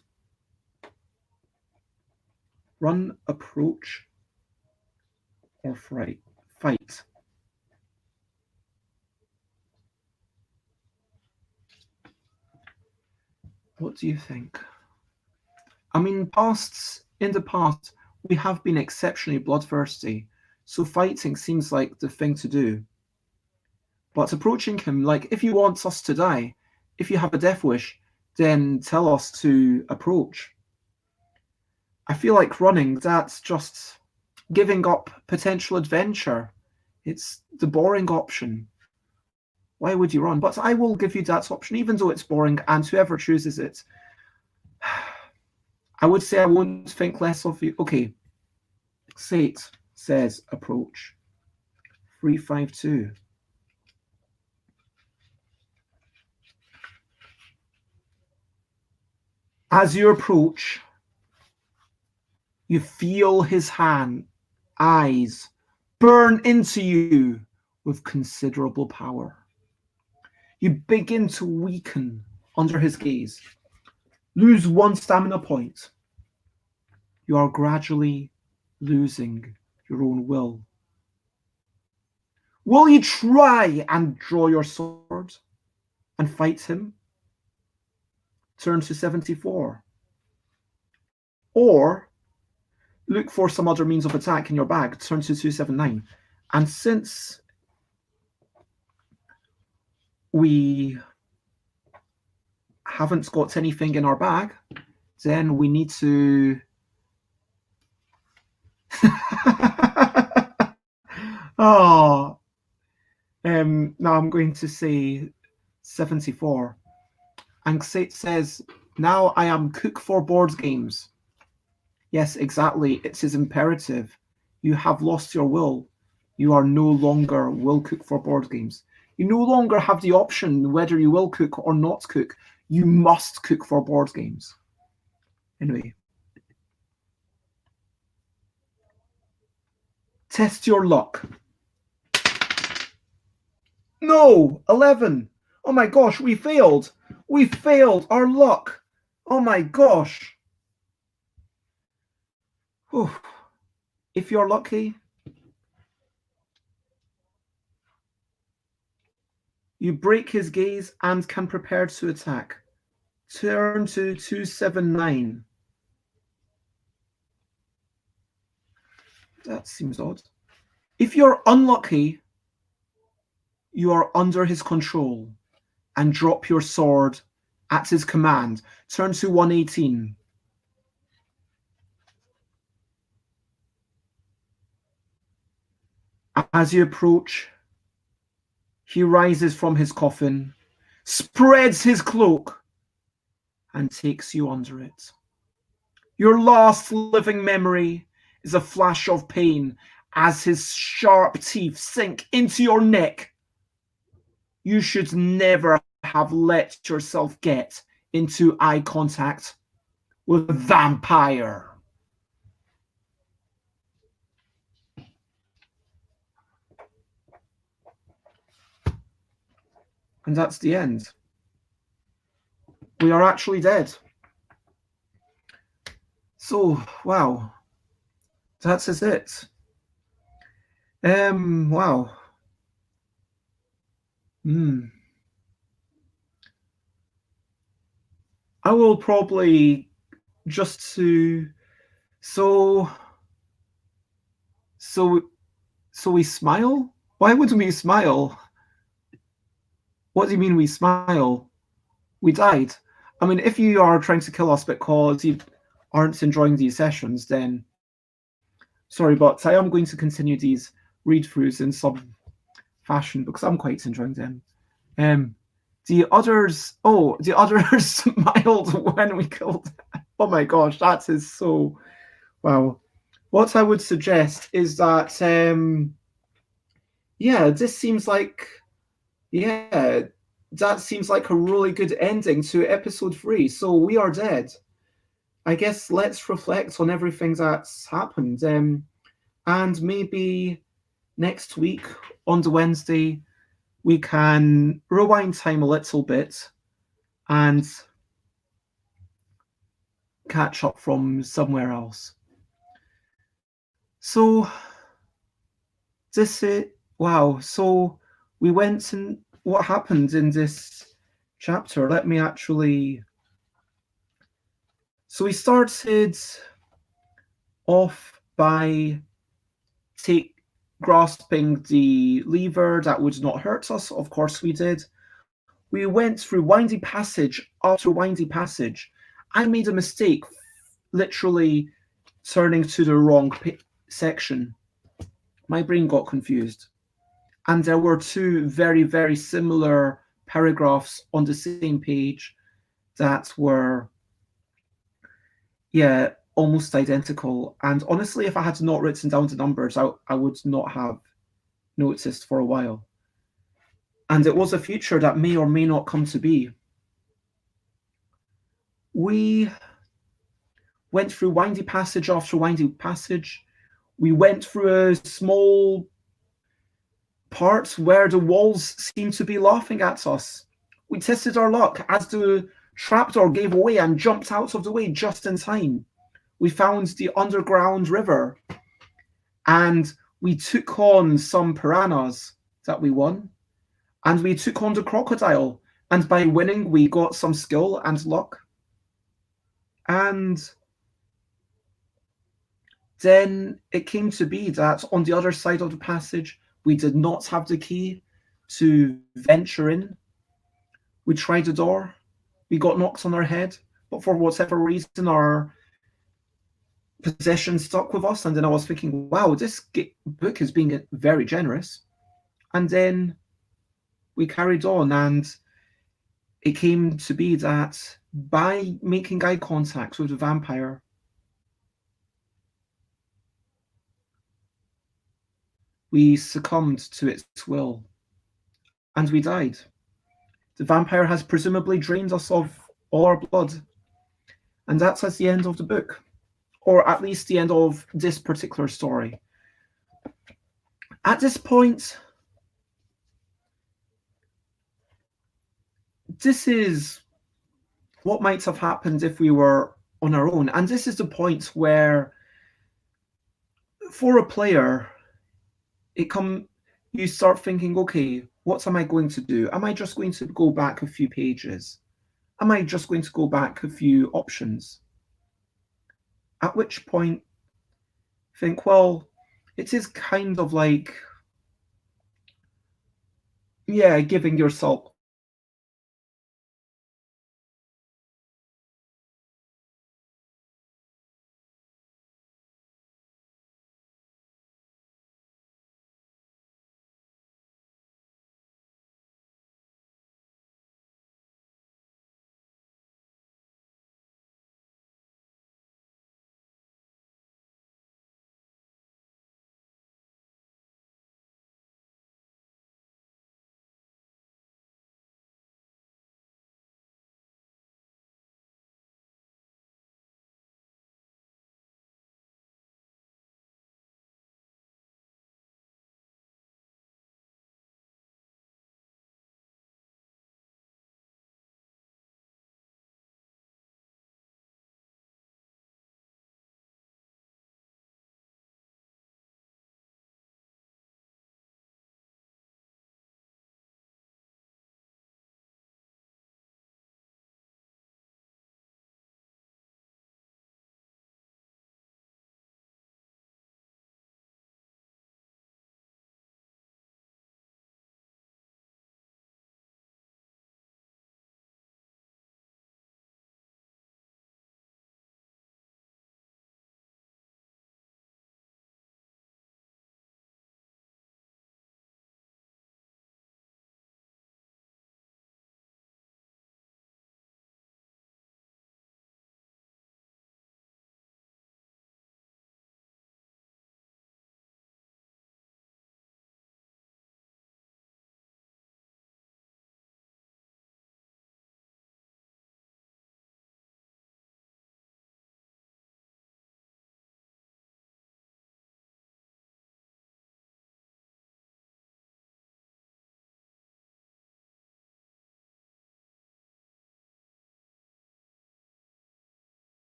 Run, approach, or fight? What do you think? I mean, in the past, we have been exceptionally bloodthirsty, so fighting seems like the thing to do. But approaching him, like, if you want us to die, if you have a death wish, then tell us to approach. I feel like running, that's just giving up potential adventure. It's the boring option. Why would you run? But I will give you that option, even though it's boring, and whoever chooses it, I would say I won't think less of you. Okay. Sate says approach. 352. As you approach, you feel his eyes burn into you with considerable power. You begin to weaken under his gaze. Lose 1 stamina point. You are gradually losing your own will. Will you try and draw your sword and fight him? Turn to 74. Or look for some other means of attack in your bag. Turn to 279. And since we haven't got anything in our bag, then we need to now I'm going to say 74. And Xate says, now I am cook for board games. Yes, exactly. It's his imperative. You have lost your will. You are no longer will cook for board games. You no longer have the option whether you will cook or not cook. You must cook for board games. Anyway. Test your luck. No! 11! Oh my gosh, we failed! We failed our luck! Oh my gosh! Whew. If you're lucky, you break his gaze and can prepare to attack. Turn to 279. That seems odd. If you're unlucky, you are under his control and drop your sword at his command. Turn to 118. As you approach, he rises from his coffin, spreads his cloak, and takes you under it. Your last living memory is a flash of pain as his sharp teeth sink into your neck. You should never have let yourself get into eye contact with a vampire. And that's the end. We are actually dead. So, wow. That's it. Wow. I will probably just to so we smile? Why wouldn't we smile? What do you mean we smile? We died. I mean, if you are trying to kill us because you aren't enjoying these sessions, then sorry, but I am going to continue these read-throughs in some fashion because I'm quite enjoying them. The others smiled when we killed them. Oh my gosh, that is so wow. What I would suggest is that this seems like that seems like a really good ending to episode 3. So we are dead. I guess let's reflect on everything that's happened. And maybe next week on the Wednesday, we can rewind time a little bit and catch up from somewhere else. So so we went and what happened in this chapter? Let me actually. So we started off by grasping the lever that would not hurt us. Of course we did. We went through windy passage after windy passage. I made a mistake, literally turning to the wrong section. My brain got confused. And there were 2 very, very similar paragraphs on the same page that were, almost identical. And honestly, if I had not written down the numbers, I would not have noticed for a while. And it was a future that may or may not come to be. We went through windy passage after windy passage. We went through a small part where the walls seemed to be laughing at us. We tested our luck as the trapdoor gave way and jumped out of the way just in time. We found the underground river and we took on some piranhas that we won. And we took on the crocodile. And by winning, we got some skill and luck. And then it came to be that on the other side of the passage, we did not have the key to venture in. We tried the door. We got knocked on our head. But for whatever reason, our possession stuck with us. And then I was thinking, wow, this book is being very generous. And then we carried on, and it came to be that by making eye contact with the vampire, we succumbed to its will, and we died. The vampire has presumably drained us of all our blood, and that's the end of the book, or at least the end of this particular story. At this point, this is what might have happened if we were on our own, and this is the point where, for a player, you start thinking, okay, what am I going to do? Am I just going to go back a few pages? Am I just going to go back a few options? At which point, think, well, it is kind of like, yeah, giving yourself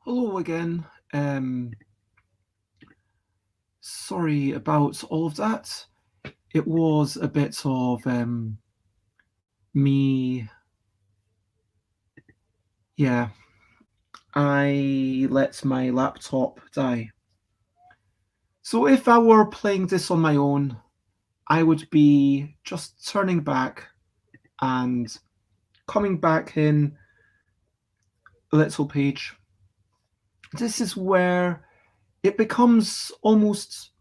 hello again. Sorry about all of that. It was a bit of me. Yeah, I let my laptop die. So if I were playing this on my own, I would be just turning back and coming back in a little page. This is where it becomes almost.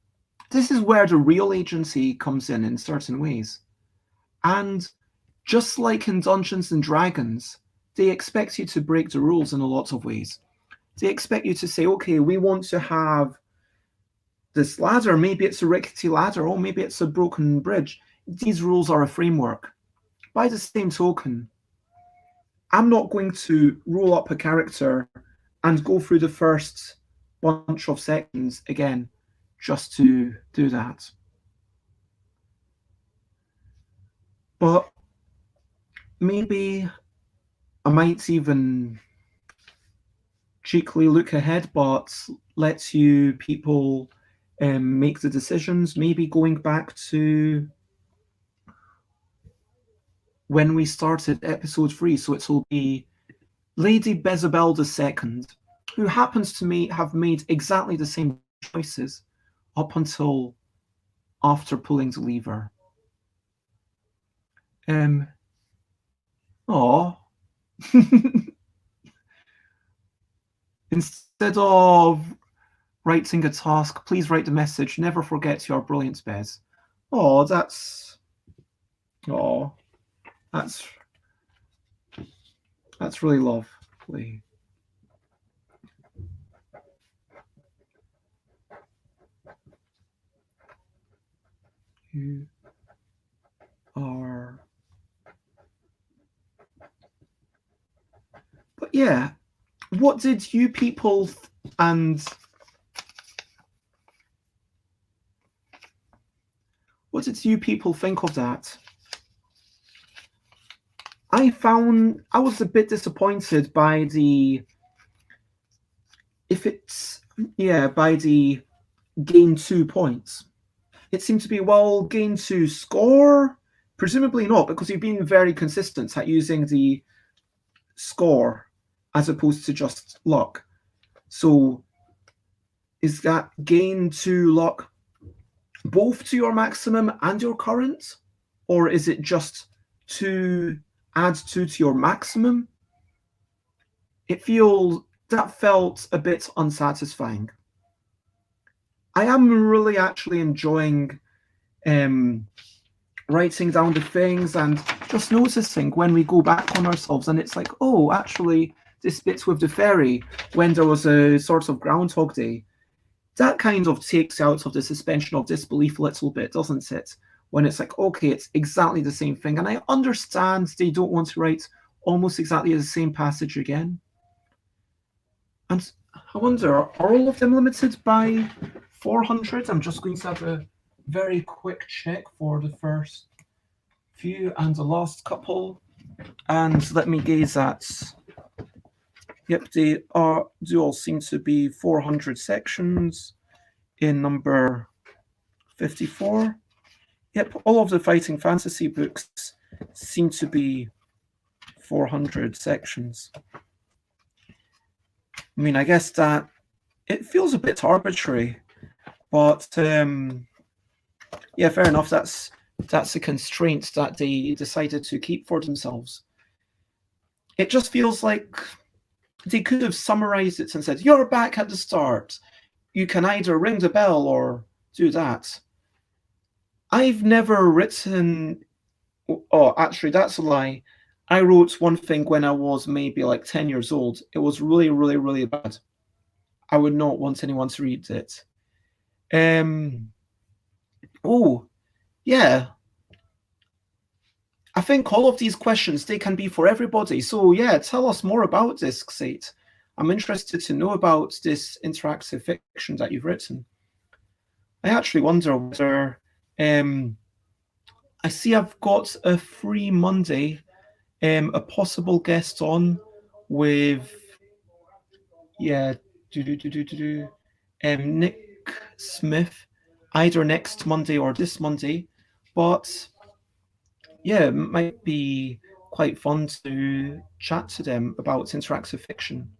This is where the real agency comes in certain ways. And just like in Dungeons and Dragons, they expect you to break the rules in a lot of ways. They expect you to say, okay, we want to have this ladder. Maybe it's a rickety ladder, or maybe it's a broken bridge. These rules are a framework. By the same token, I'm not going to roll up a character and go through the first bunch of sections again just to do that. But maybe I might even cheekily look ahead, but lets you people make the decisions. Maybe going back to when we started episode 3, so it will be Lady Bezebell II, who happens to have made exactly the same choices up until after pulling the lever. Oh, instead of writing a task, please write the message. Never forget your brilliant Bez. Oh, that's Oh, that's really lovely. You are. But yeah, what did you people and what did you people think of that? I was a bit disappointed by the by the gain 2 points. It seemed to be, well, gain 2 score? Presumably not, because you've been very consistent at using the score as opposed to just luck. So is that gain 2 luck both to your maximum and your current? Or is it just add 2 to your maximum? That felt a bit unsatisfying. I am really actually enjoying writing down the things and just noticing when we go back on ourselves and it's like, oh, actually, this bit with the fairy, when there was a sort of Groundhog Day, that kind of takes out of the suspension of disbelief a little bit, doesn't it? When it's like, okay, it's exactly the same thing. And I understand they don't want to write almost exactly the same passage again. And I wonder, are all of them limited by 400? I'm just going to have a very quick check for the first few and the last couple. And let me gaze at. Yep, they do all seem to be 400 sections in number 54. Yep, all of the fighting fantasy books seem to be 400 sections. I mean, I guess that it feels a bit arbitrary, but yeah, fair enough. That's a constraint that they decided to keep for themselves. It just feels like they could have summarized it and said, you're back at the start. You can either ring the bell or do that. I've never written... Oh, actually, that's a lie. I wrote one thing when I was maybe like 10 years old. It was really, really, really bad. I would not want anyone to read it. Oh, yeah. I think all of these questions, they can be for everybody. So yeah, tell us more about this, Xate. I'm interested to know about this interactive fiction that you've written. I actually wonder whether... I see I've got a free Monday, a possible guest on with... Yeah, Nick Smith, either next Monday or this Monday. But yeah, it might be quite fun to chat to them about interactive fiction.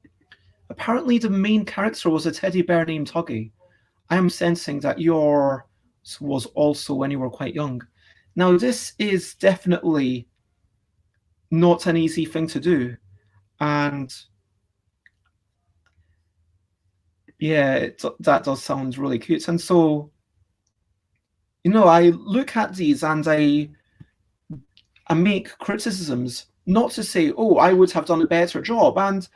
Apparently, the main character was a teddy bear named Huggy. I am sensing that yours was also when you were quite young. Now, this is definitely not an easy thing to do. And yeah, that does sound really cute. And so, I look at these and I make criticisms, not to say, oh, I would have done a better job. And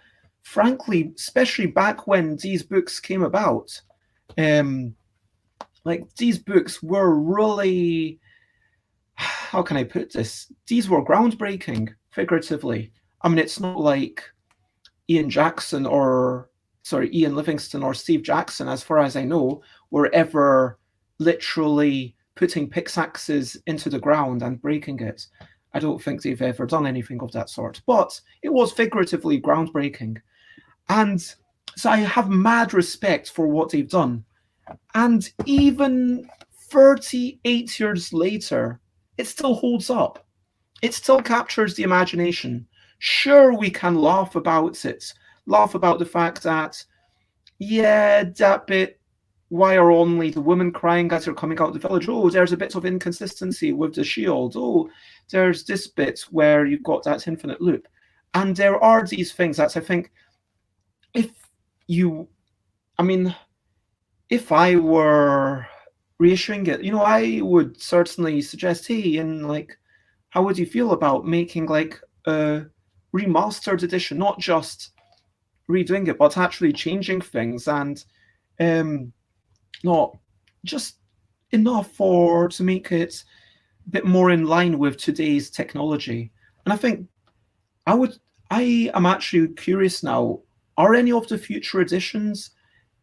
frankly, especially back when these books came about, these books were really, how can I put this? These were groundbreaking, figuratively. I mean, it's not like Ian Livingstone or Steve Jackson, as far as I know, were ever literally putting pickaxes into the ground and breaking it. I don't think they've ever done anything of that sort. But it was figuratively groundbreaking. And so I have mad respect for what they've done. And even 38 years later, it still holds up. It still captures the imagination. Sure, we can laugh about it. Laugh about the fact that, yeah, that bit, why are only the women crying as they're coming out of the village? Oh, there's a bit of inconsistency with the shield. Oh, there's this bit where you've got that infinite loop. And there are these things that I think, if I were reissuing it, I would certainly suggest, hey, in like how would you feel about making like a remastered edition, not just redoing it, but actually changing things and not just enough for to make it a bit more in line with today's technology. And I think I am actually curious now, are any of the future editions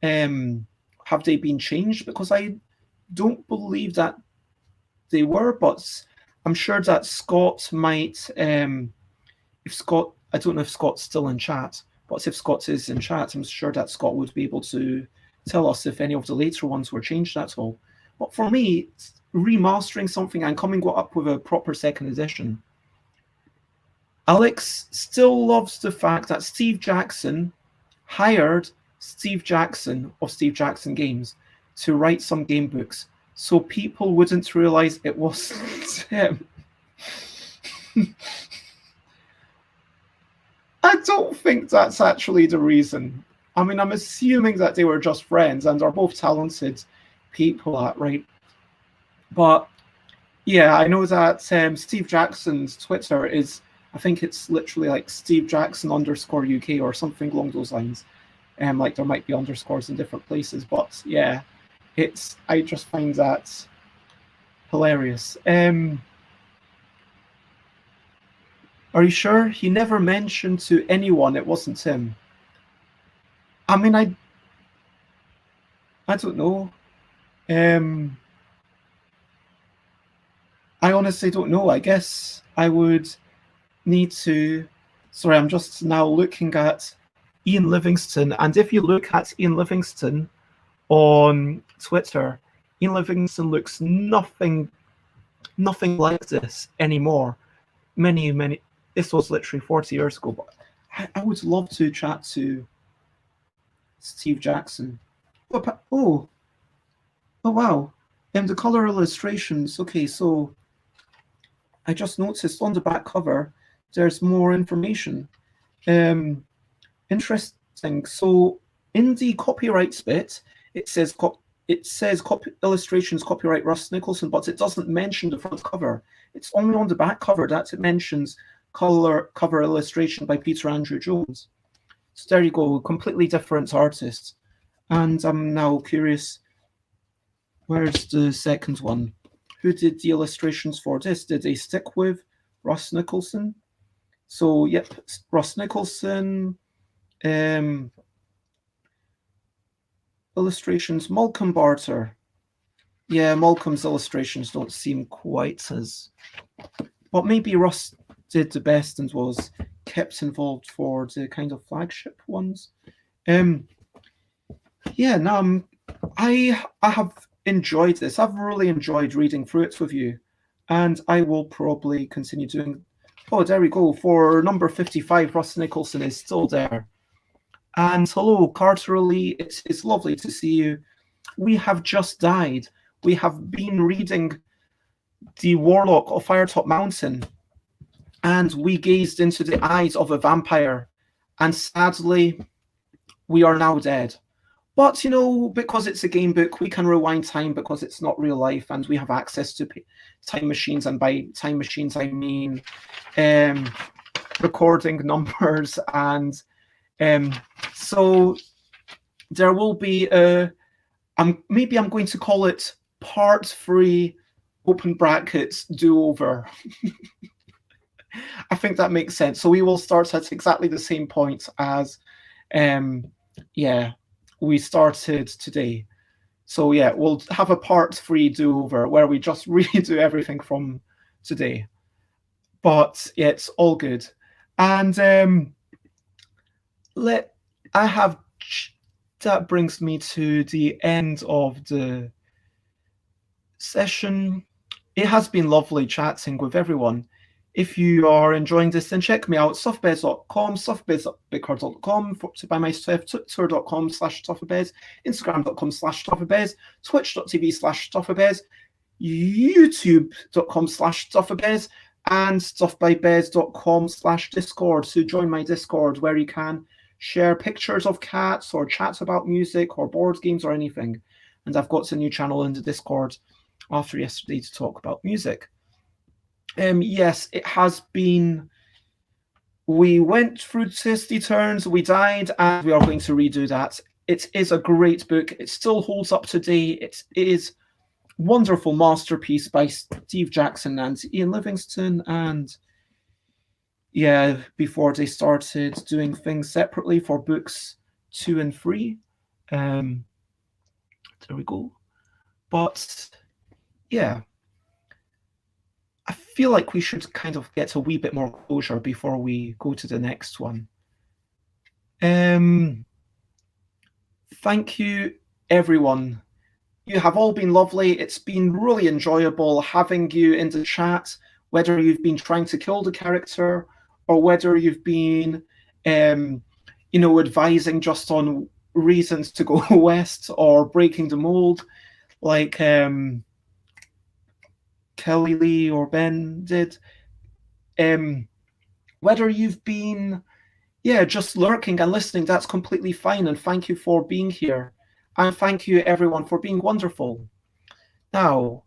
have they been changed? Because I don't believe that they were, but I'm sure that Scott might if Scott, I don't know if Scott's still in chat, but if Scott is in chat, I'm sure that Scott would be able to tell us if any of the later ones were changed at all. But for me, remastering something and coming up with a proper second edition, Alex still loves the fact that Steve Jackson hired Steve Jackson of Steve Jackson Games to write some game books so people wouldn't realize it wasn't him. I don't think that's actually the reason. I mean, I'm assuming that they were just friends and are both talented people at right. But yeah, I know that Steve Jackson's Twitter is, I think it's literally like Steve Jackson _ UK or something along those lines. Like there might be underscores in different places, but yeah, I just find that hilarious. Are you sure? He never mentioned to anyone it wasn't him. I mean, I don't know. I honestly don't know. I guess I would need to. Sorry, I'm just now looking at Ian Livingston, and if you look at Ian Livingston on Twitter, Ian Livingston looks nothing like this anymore. Many. This was literally 40 years ago, but I would love to chat to Steve Jackson. Oh wow. The color illustrations. Okay, so I just noticed on the back cover there's more information. Interesting. So in the copyrights bit, it says illustrations copyright Russ Nicholson, but it doesn't mention the front cover. It's only on the back cover that it mentions cover illustration by Peter Andrew Jones. So there you go, completely different artists. And I'm now curious, where's the second one? Who did the illustrations for this? Did they stick with Russ Nicholson? So yep, Russ Nicholson. Illustrations, Malcolm Barter. Yeah, Malcolm's illustrations don't seem quite as... But maybe Russ did the best and was kept involved for the kind of flagship ones. Yeah, no, I have enjoyed this. I've really enjoyed reading through it with you, and I will probably continue doing... Oh, there we go. For number 55, Russ Nicholson is still there. And hello, Carter Lee. It's lovely to see you. We have just died. We have been reading The Warlock of Firetop Mountain, and we gazed into the eyes of a vampire, and sadly, we are now dead. But, you know, because it's a game book, we can rewind time because it's not real life, and we have access to time machines, and by time machines, I mean recording numbers, and so there will be maybe I'm going to call it part 3 open brackets do-over. I think that makes sense. So we will start at exactly the same point as we started today. So yeah, we'll have a part 3 do-over where we just redo everything from today. But yeah, it's all good. And that brings me to the end of the session. It has been lovely chatting with everyone. If you are enjoying this, then check me out, stuffbez.com, stuffbezbicker.com, to buy my stuff, twitter.com/stuffabez, instagram.com/stuffabez, twitch.tv/stuffabez, youtube.com/stuffabez, and stuffbybez.com/discord to join my Discord, where you can share pictures of cats or chat about music or board games or anything. And I've got a new channel in the Discord after yesterday to talk about music. Yes, it has been. We went through twisty turns, we died, and we are going to redo that. It is a great book. It still holds up today. It is wonderful masterpiece by Steve Jackson and Ian Livingstone. And yeah, before they started doing things separately for books 2 and 3. There we go. But yeah, I feel like we should kind of get a wee bit more closure before we go to the next one. Thank you, everyone. You have all been lovely. It's been really enjoyable having you in the chat, whether you've been trying to kill the character or whether you've been, advising just on reasons to go west or breaking the mold, like Kelly Lee or Ben did. Whether you've been, just lurking and listening, that's completely fine. And thank you for being here. And thank you, everyone, for being wonderful. Now,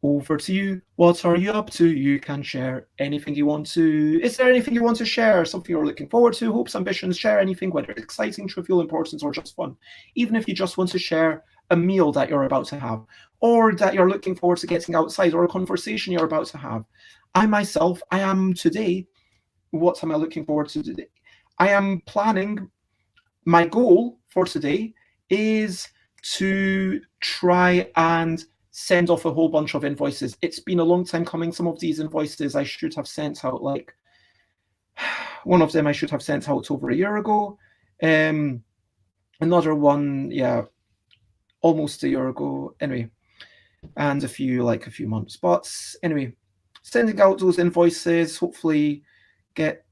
over to you. What are you up to? You can share anything you want to. Is there anything you want to share? Something you're looking forward to? Hopes, ambitions? Share anything, whether it's exciting, trivial, important, or just fun. Even if you just want to share a meal that you're about to have, or that you're looking forward to getting outside, or a conversation you're about to have. I myself, I am today. What am I looking forward to today? I am planning. My goal for today is to try and send off a whole bunch of invoices. It's been a long time coming. Some of these invoices I should have sent out, like one of them I should have sent out over a year ago. Another one, almost a year ago. Anyway, and a few months. But anyway, sending out those invoices, hopefully get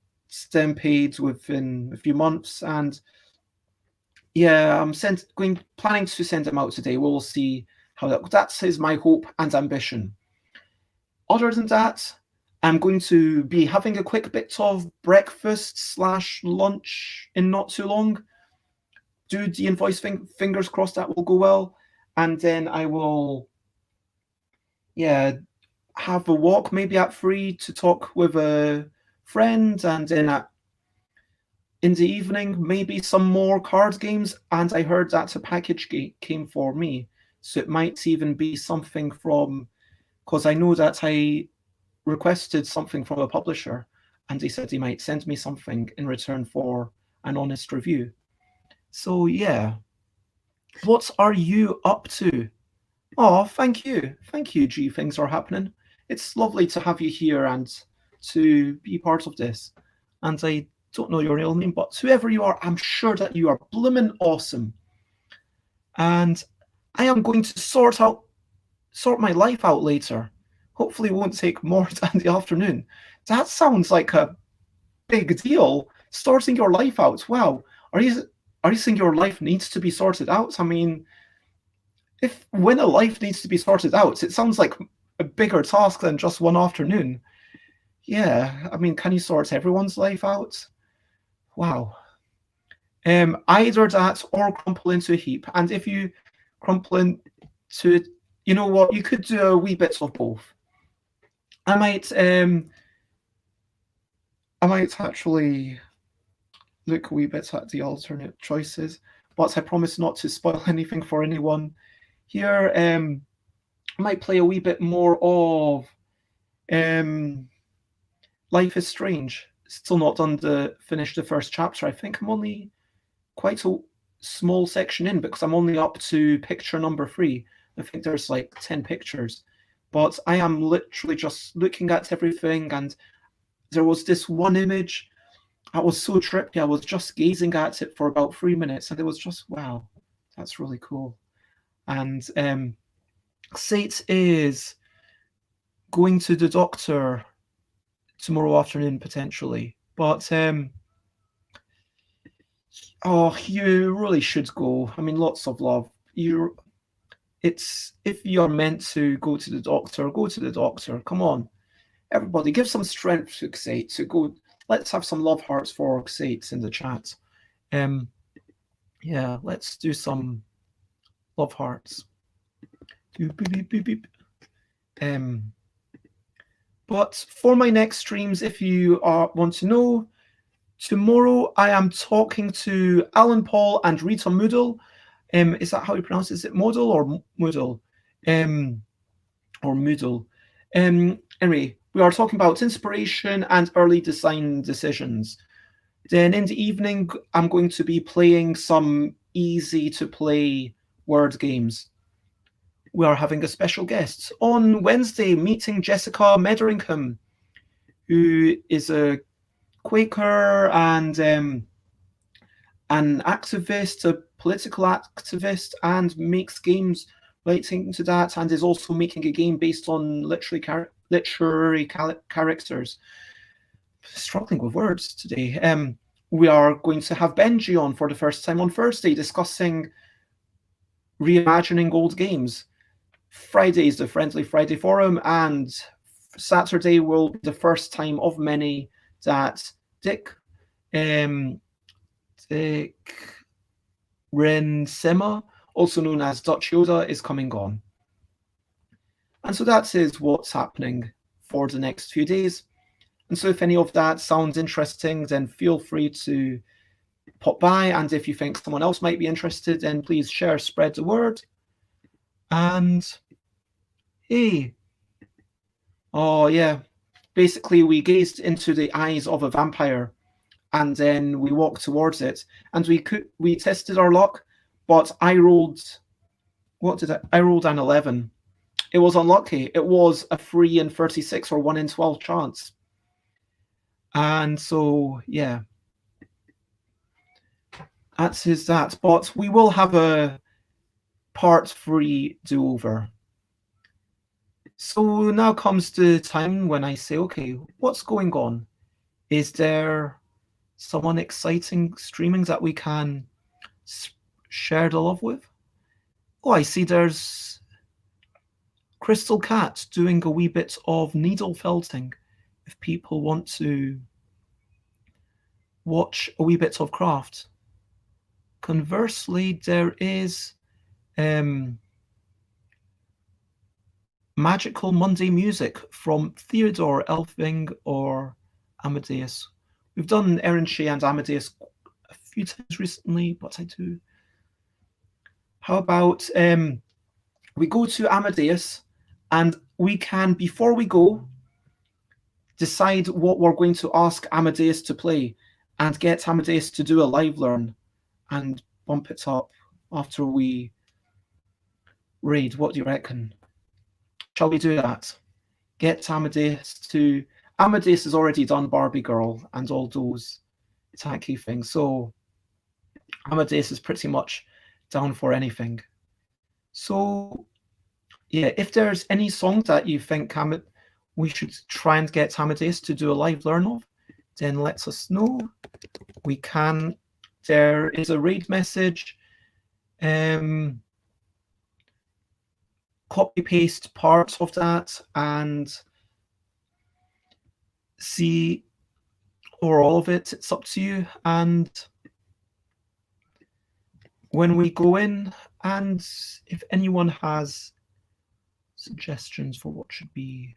them paid within a few months. And yeah, I'm planning to send them out today. We'll see how that is my hope and ambition. Other than that, I'm going to be having a quick bit of breakfast/lunch in not too long. Do the invoice fingers crossed that will go well. And then I will, have a walk maybe at 3 to talk with a friend. And then in the evening, maybe some more card games. And I heard that a package came for me. So it might even be something from, because I know that I requested something from a publisher and they said they might send me something in return for an honest review. So yeah, what are you up to? Oh, thank you. Thank you, G. Things are happening. It's lovely to have you here and to be part of this. And I don't know your real name, but whoever you are, I'm sure that you are bloomin' awesome. And I am going to sort my life out later. Hopefully it won't take more than the afternoon. That sounds like a big deal. Sorting your life out. Wow. Are you saying your life needs to be sorted out? I mean, when a life needs to be sorted out, it sounds like a bigger task than just one afternoon. Yeah, I mean, can you sort everyone's life out? Wow. Either that or crumple into a heap. And if you crumple into it, you know what? You could do a wee bit of both. I might actually look a wee bit at the alternate choices, but I promise not to spoil anything for anyone. Here, I might play a wee bit more of Life is Strange. Still not finished the first chapter. I think I'm only quite a small section in because I'm only up to picture number 3. I think there's like 10 pictures. But I am literally just looking at everything, and there was this one image. I was so trippy. I was just gazing at it for about 3 minutes, and it was just, wow, that's really cool. And Sate is going to the doctor tomorrow afternoon, potentially. But, you really should go. I mean, lots of love. If you're meant to go to the doctor, go to the doctor. Come on. Everybody, give some strength to Xate to go. Let's have some love hearts for Xate in the chat. Let's do some love hearts. But But for my next streams, if you want to know, tomorrow I am talking to Alan Paul and Rita Moodle. Is that how you pronounce it? Is it Model or Moodle? Or Moodle. Anyway, we are talking about inspiration and early design decisions. Then in the evening, I'm going to be playing some easy to play word games. We are having a special guest on Wednesday, meeting Jessica Mederingham, who is a Quaker and an activist, a political activist, and makes games relating to that, and is also making a game based on literary characters. Struggling with words today. We are going to have Benji on for the first time on Thursday, discussing reimagining old games. Friday is the Friendly Friday Forum, and Saturday will be the first time of many that Dick Rensema, also known as Dutch Yoda, is coming on. And so that is what's happening for the next few days. And so if any of that sounds interesting, then feel free to pop by. And if you think someone else might be interested, then please share, spread the word. And hey, oh yeah, basically we gazed into the eyes of a vampire, and then we walked towards it, and we tested our luck, but I rolled, I rolled an 11. It was unlucky. It was a 3 in 36 or 1 in 12 chance. And so, yeah, that is that. But we will have a part 3 do-over. So now comes the time when I say, okay, what's going on? Is there someone exciting streaming that we can share the love with? Oh, I see there's Crystal Cat doing a wee bit of needle felting. If people want to watch a wee bit of craft. Conversely, there is Magical Monday Music from Theodore, Elfing, or Amadeus. We've done Erin Shea and Amadeus a few times recently, but I do. How about we go to Amadeus, and we can, before we go, decide what we're going to ask Amadeus to play and get Amadeus to do a live learn and bump it up after we raid. What do you reckon? Shall we do that? Get Amadeus to... Amadeus has already done Barbie Girl and all those tacky things, so Amadeus is pretty much down for anything. So, yeah, if there's any song that you think we should try and get Amadeus to do a live learn of, then let us know. We can. There is a raid message. Copy paste parts of that and see, or all of it. It's up to you. And when we go in, and if anyone has suggestions for what should be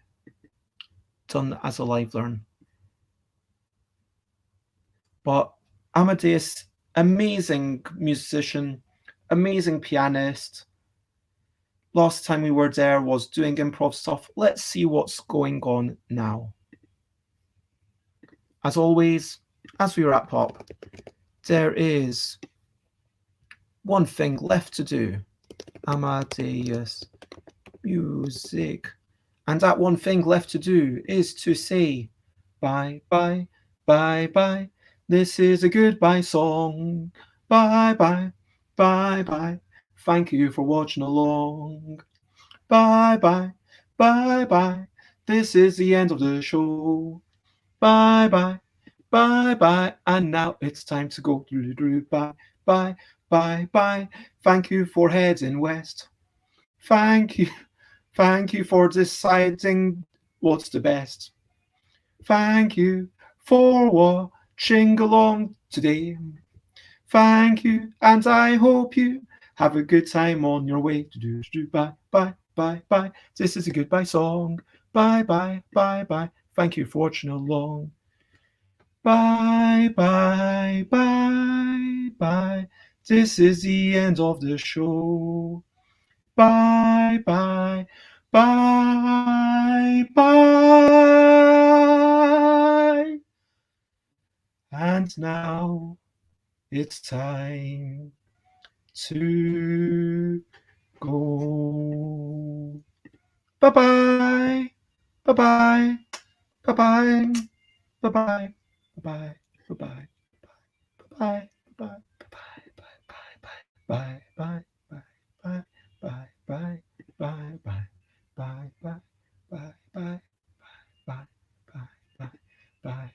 done as a live learn. But Amadeus, amazing musician, amazing pianist. Last time we were there was doing improv stuff. Let's see what's going on now. As always, as we wrap up, there is one thing left to do. Amadeus music. And that one thing left to do is to say bye, bye, bye, bye. This is a goodbye song. Bye, bye, bye, bye. Thank you for watching along. Bye, bye, bye, bye. This is the end of the show. Bye, bye, bye, bye. And now it's time to go. Bye, bye, bye, bye. Thank you for heading west. Thank you. Thank you for deciding what's the best. Thank you for watching along today. Thank you, and I hope you have a good time on your way. Bye, bye, bye, bye. This is a goodbye song. Bye bye, bye bye. Thank you for watching along. Bye bye, bye bye. This is the end of the show. Bye bye, bye bye. And now it's time to go. Bye bye, bye bye, bye bye, bye bye, bye bye, bye bye, bye bye, bye bye, bye bye, bye bye, bye bye, bye bye, bye bye, bye bye, bye bye, bye bye, bye